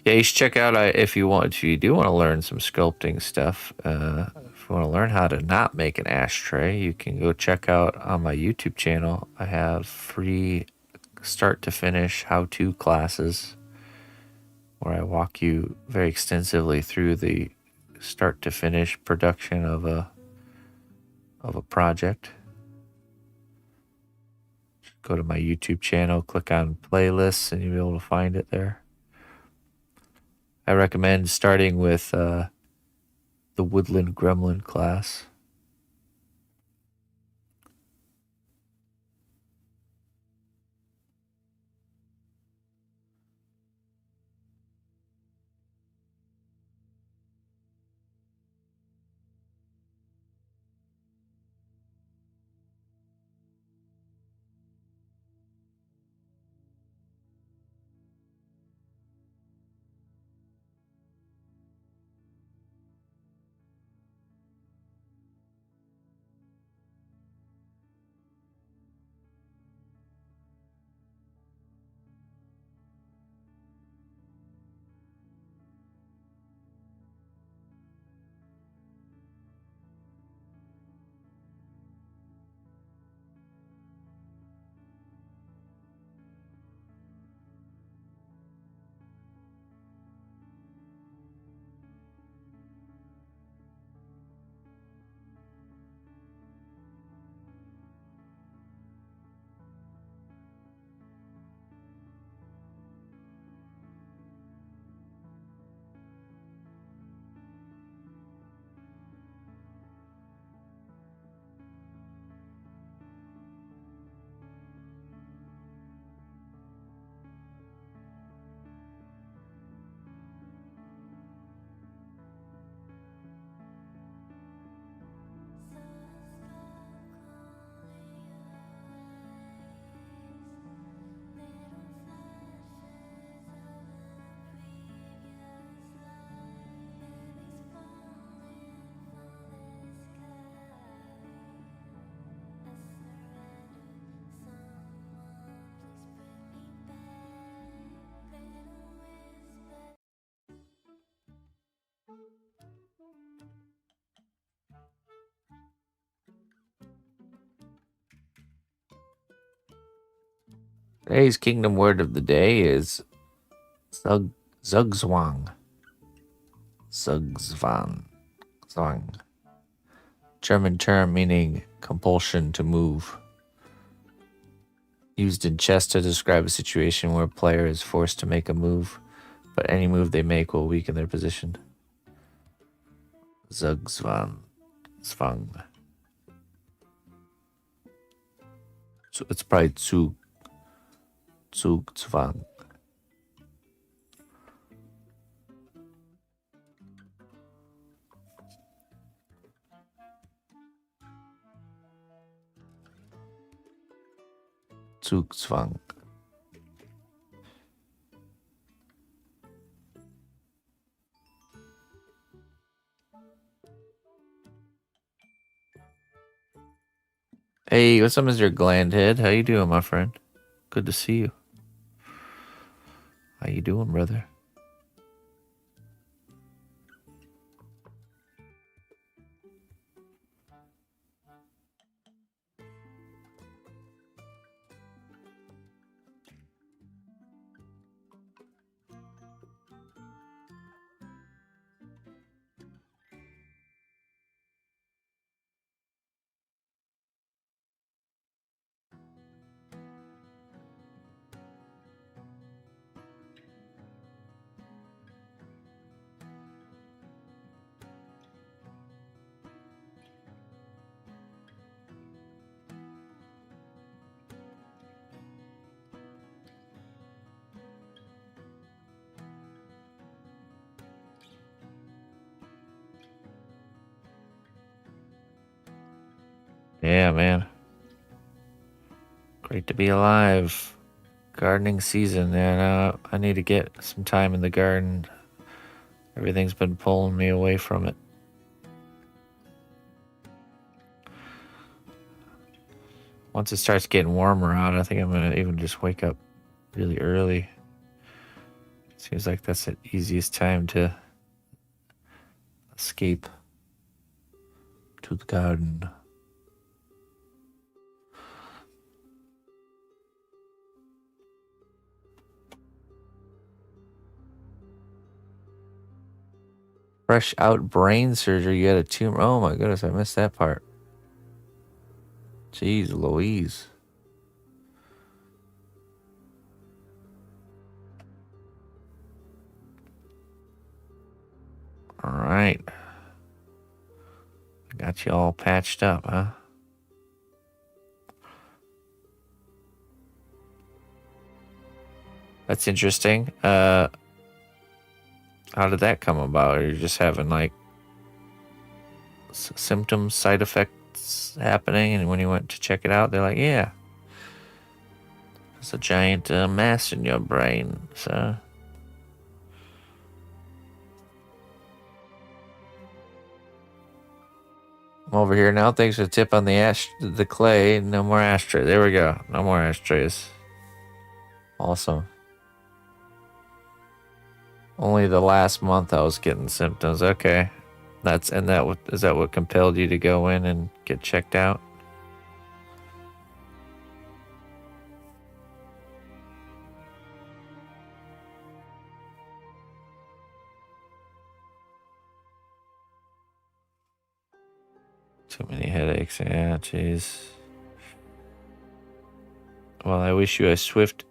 Yeah, you should check out if you do want to learn some sculpting stuff. If you want to learn how to not make an ashtray, you can go check out on my YouTube channel. I have free start to finish how-to classes where I walk you very extensively through the start to finish production of a project. Just go to my YouTube channel, click on playlists, and you'll be able to find it there. I recommend starting with the Woodland Gremlin class. Today's kingdom word of the day is Zugzwang. Zugzwang. Zwang. German term meaning compulsion to move. Used in chess to describe a situation where a player is forced to make a move, but any move they make will weaken their position. Zugzwang. Zwang. So it's probably Zugzwang. Zugzwang. Hey, what's up, Mr. Glandhead? How you doing, my friend? Good to see you. How you doing, brother? Yeah, man. Great to be alive. Gardening season, and I need to get some time in the garden. Everything's been pulling me away from it. Once it starts getting warmer out, I think I'm going to even just wake up really early. Seems like that's the easiest time to escape to the garden. Fresh out brain surgery. You had a tumor. Oh my goodness, I missed that part. Jeez Louise. All right. Got you all patched up, huh? That's interesting. How did that come about? Are you just having like symptoms, side effects happening, and when you went to check it out, they're like, yeah, it's a giant mass in your brain. So I'm over here now. Thanks for the tip on the clay. No more ashtray. There we go. No more ashtrays. Awesome. Only the last month I was getting symptoms. Okay. Is that what compelled you to go in and get checked out? Too many headaches. Yeah, jeez. Well, I wish you a swift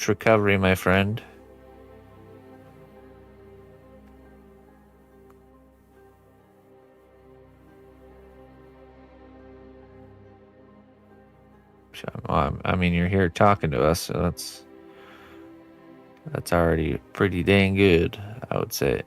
recovery, my friend. I mean, you're here talking to us, so that's already pretty dang good, I would say.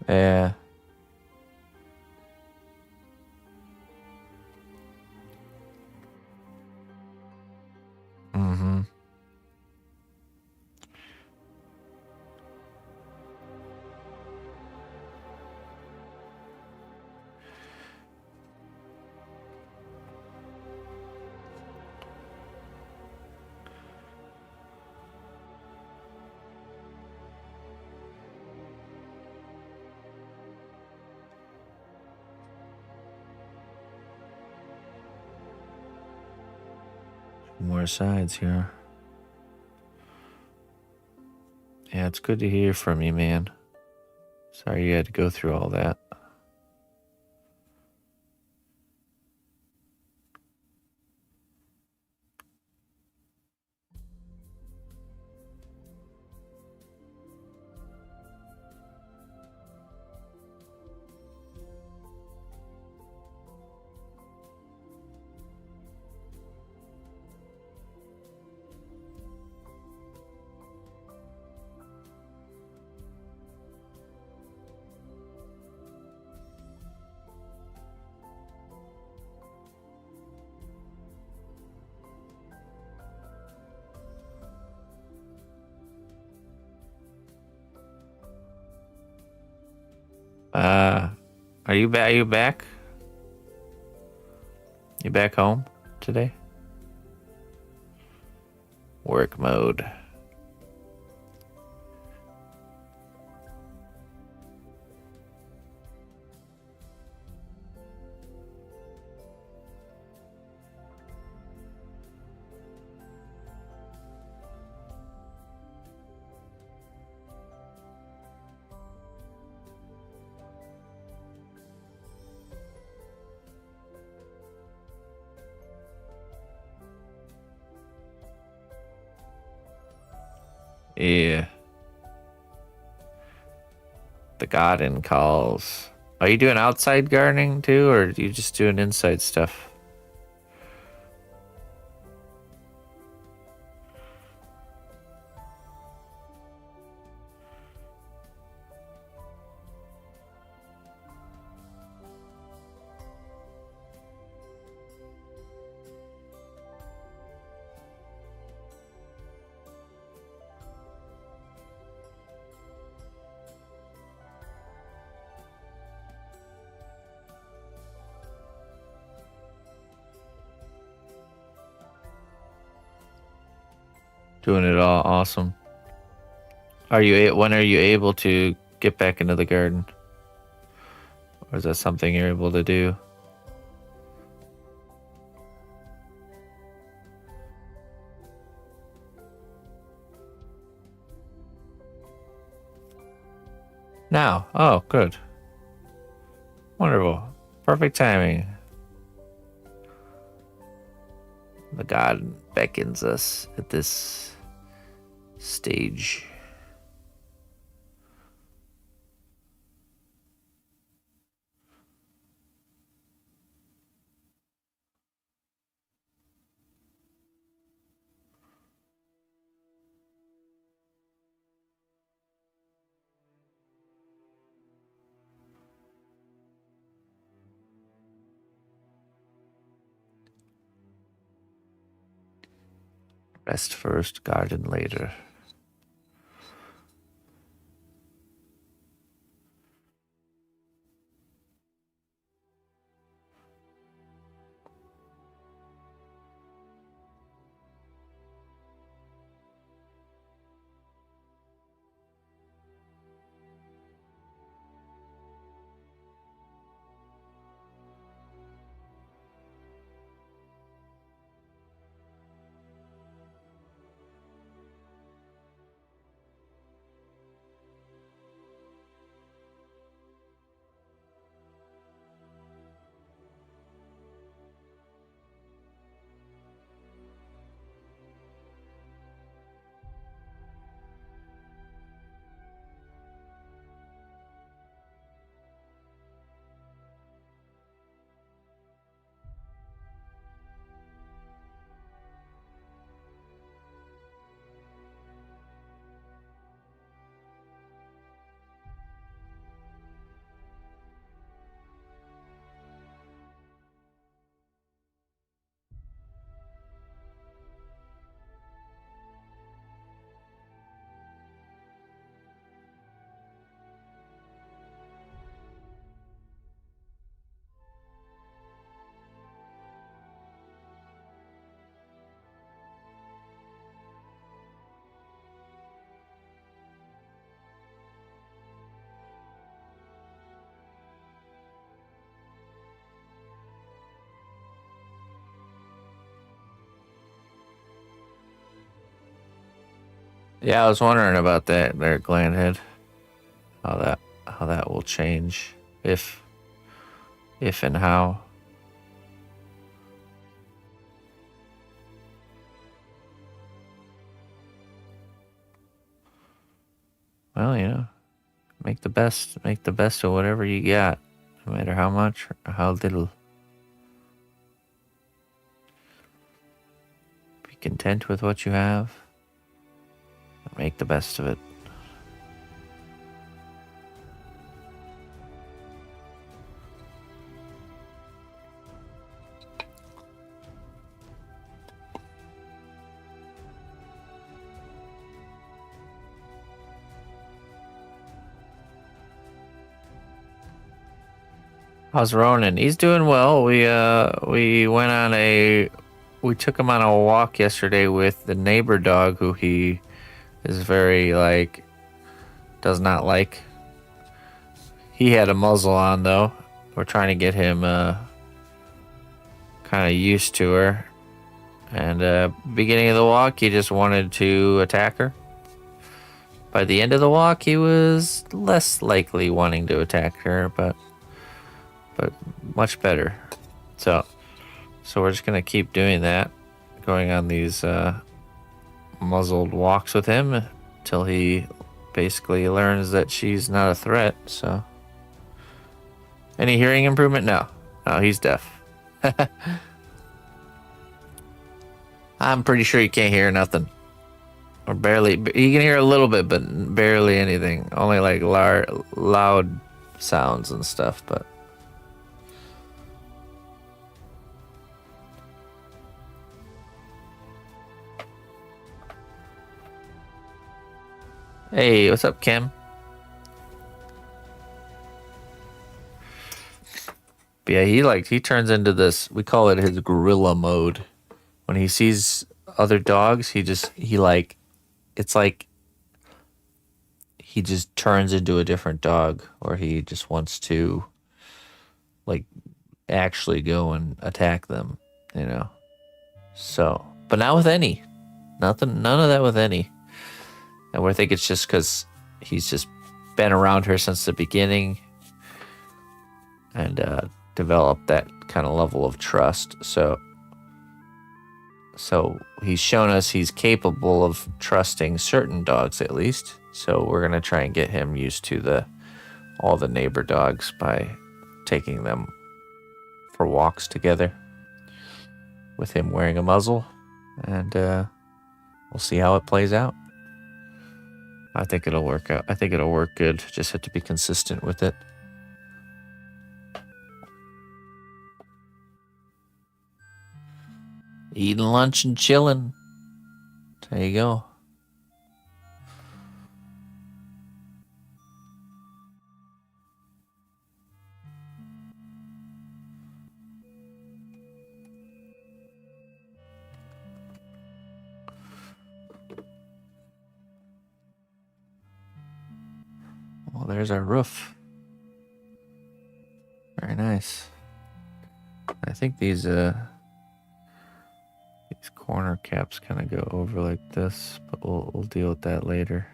Yeah. Mm-hmm. More sides here. Yeah, it's good to hear from you, man. Sorry you had to go through all that. Are you back? You back? You back home today? Work mode. Yeah. The garden calls. Are you doing outside gardening too, or are you just doing inside stuff? Doing it all awesome. When are you able to get back into the garden? Or is that something you're able to do? Now. Oh, good. Wonderful. Perfect timing. The garden beckons us at this stage. Rest first, garden later. Yeah, I was wondering about that there, Glandhead. How that will change. If and how. Well, make the best of whatever you got, no matter how much or how little. Be content with what you have and make the best of it. How's Ronan? He's doing well. We went on we took him on a walk yesterday with the neighbor dog who he is very like does not like. He had a muzzle on though. We're trying to get him kind of used to her. And beginning of the walk, he just wanted to attack her. By the end of the walk, he was less likely wanting to attack her, but much better. So we're just gonna keep doing that, going on these muzzled walks with him till he basically learns that she's not a threat. So, any hearing improvement? No, he's deaf. I'm pretty sure he can't hear nothing. Or barely. He can hear a little bit, but barely anything. Only like loud sounds and stuff, but. Hey, what's up, Kim? But yeah, he turns into this, we call it his gorilla mode. When he sees other dogs, it's like he just turns into a different dog, or he just wants to like actually go and attack them, you know. So, but not with any. None of that with any. And we think it's just because he's just been around her since the beginning and developed that kind of level of trust. So he's shown us he's capable of trusting certain dogs at least. So we're gonna try and get him used to all the neighbor dogs by taking them for walks together with him wearing a muzzle, and we'll see how it plays out. I think it'll work out. I think it'll work good. Just have to be consistent with it. Eating lunch and chilling. There you go. Well, there's our roof. Very nice. I think these corner caps kind of go over like this, but we'll deal with that later.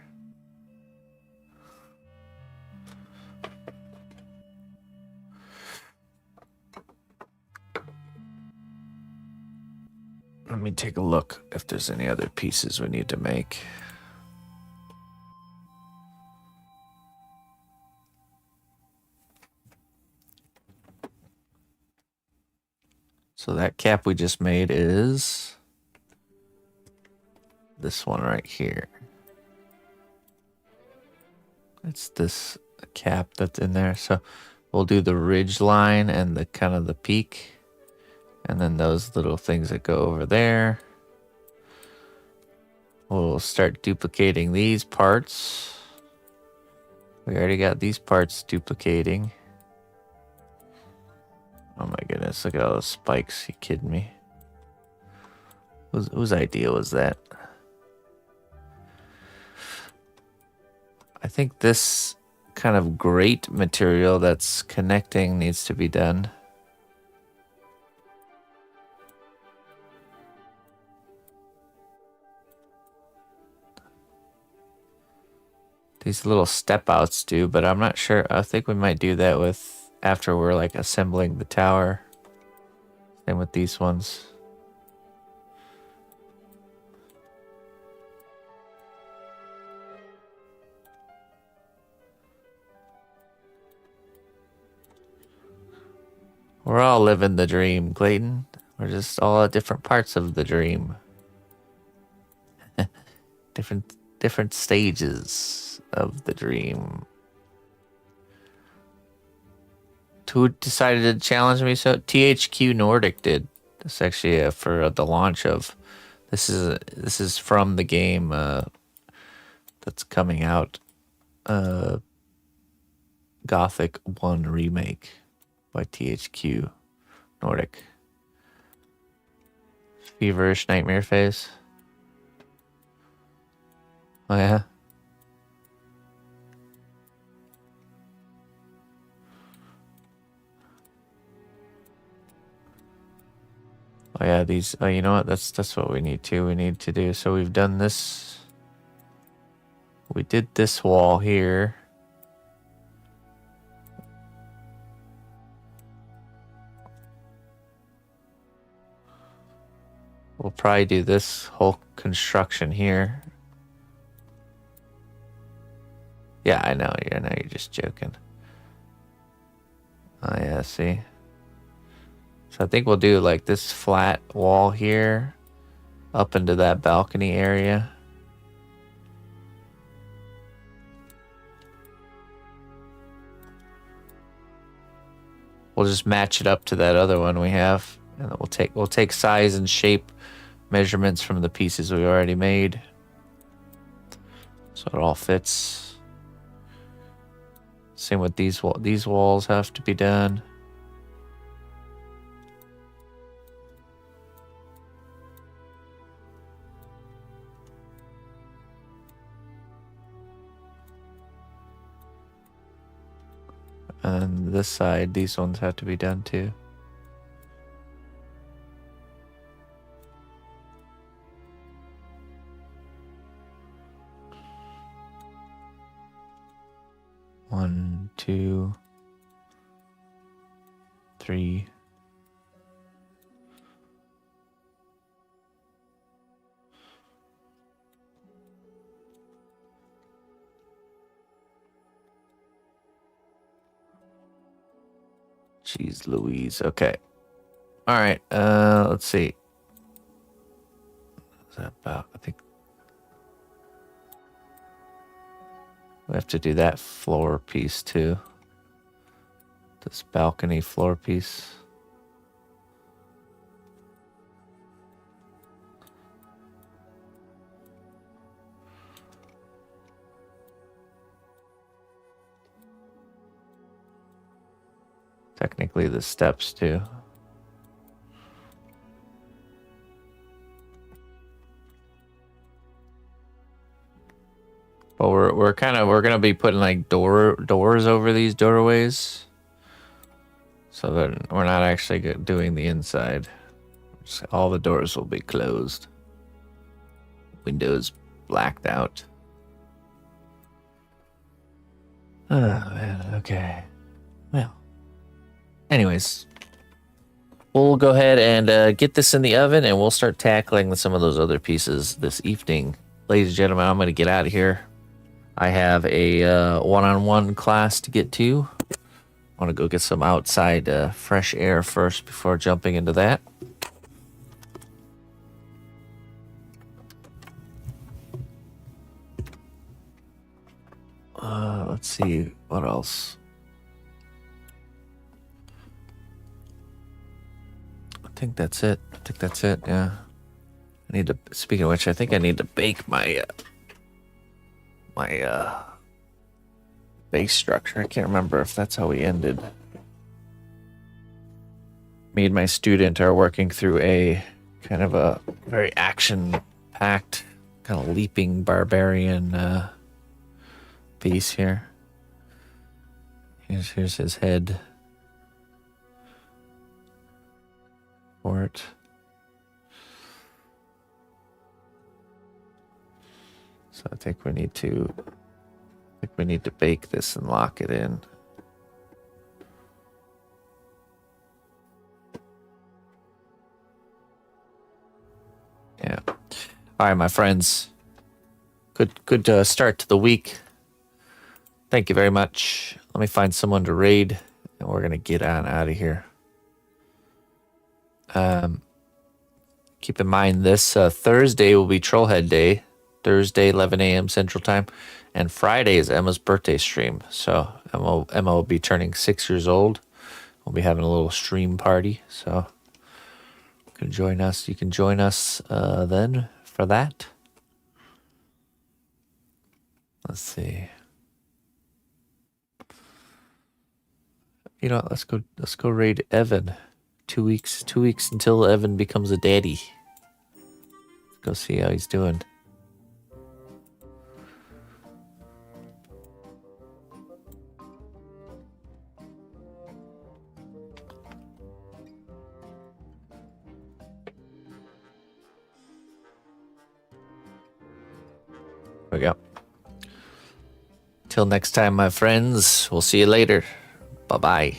Let me take a look if there's any other pieces we need to make. So that cap we just made is this one right here. It's this cap that's in there. So we'll do the ridge line and the kind of the peak, and then those little things that go over there. We'll start duplicating these parts. We already got these parts duplicating. Oh my goodness, look at all those spikes. You kidding me? Whose idea was that? I think this kind of grate material that's connecting needs to be done. These little step outs do, but I'm not sure. I think we might do that with after we're like assembling the tower. Same with these ones. We're all living the dream, Clayton. We're just all at different parts of the dream. different stages of the dream. Who decided to challenge me? So THQ Nordic did. This actually for the launch of. This is from the game that's coming out. Gothic 1 Remake. by THQ Nordic. Feverish nightmare phase. Oh yeah. Oh yeah, these. Oh, you know what? That's what we need to. We need to do. So we've done this. We did this wall here. We'll probably do this whole construction here. Yeah, I know. I know you're just joking. Oh yeah, see. So I think we'll do like this flat wall here up into that balcony area. We'll just match it up to that other one we have, and then we'll take size and shape measurements from the pieces we already made, so it all fits. Same with these walls have to be done. And this side, these ones have to be done too. One, two, three. Jeez Louise. Okay. All right. Let's see. What's that about? I think we have to do that floor piece too. This balcony floor piece. Technically the steps too. But we're gonna be putting like doors over these doorways, so that we're not actually doing the inside. Just all the doors will be closed. Windows blacked out. Oh man. Okay. Well. Anyways, we'll go ahead and get this in the oven, and we'll start tackling some of those other pieces this evening. Ladies and gentlemen, I'm going to get out of here. I have a one-on-one class to get to. I want to go get some outside fresh air first before jumping into that. Let's see, what else? I think that's it. Yeah. I need to. Speaking of which, I think I need to bake my base structure. I can't remember if that's how we ended. Me and my student are working through a kind of a very action-packed, kind of leaping barbarian piece here. Here's his head for it. So I think we need to bake this and lock it in. Yeah. All right, my friends. Good start to the week. Thank you very much. Let me find someone to raid, and we're gonna get on out of here. Keep in mind this Thursday will be Trollhead Day. Thursday, 11 a.m. Central Time, and Friday is Emma's birthday stream. So Emma will be turning 6 years old. We'll be having a little stream party. So you can join us. You can join us then for that. Let's see. You know what, let's go raid Evan. 2 weeks until Evan becomes a daddy. Let's go see how he's doing. There we go. Till next time, my friends. We'll see you later. Bye-bye.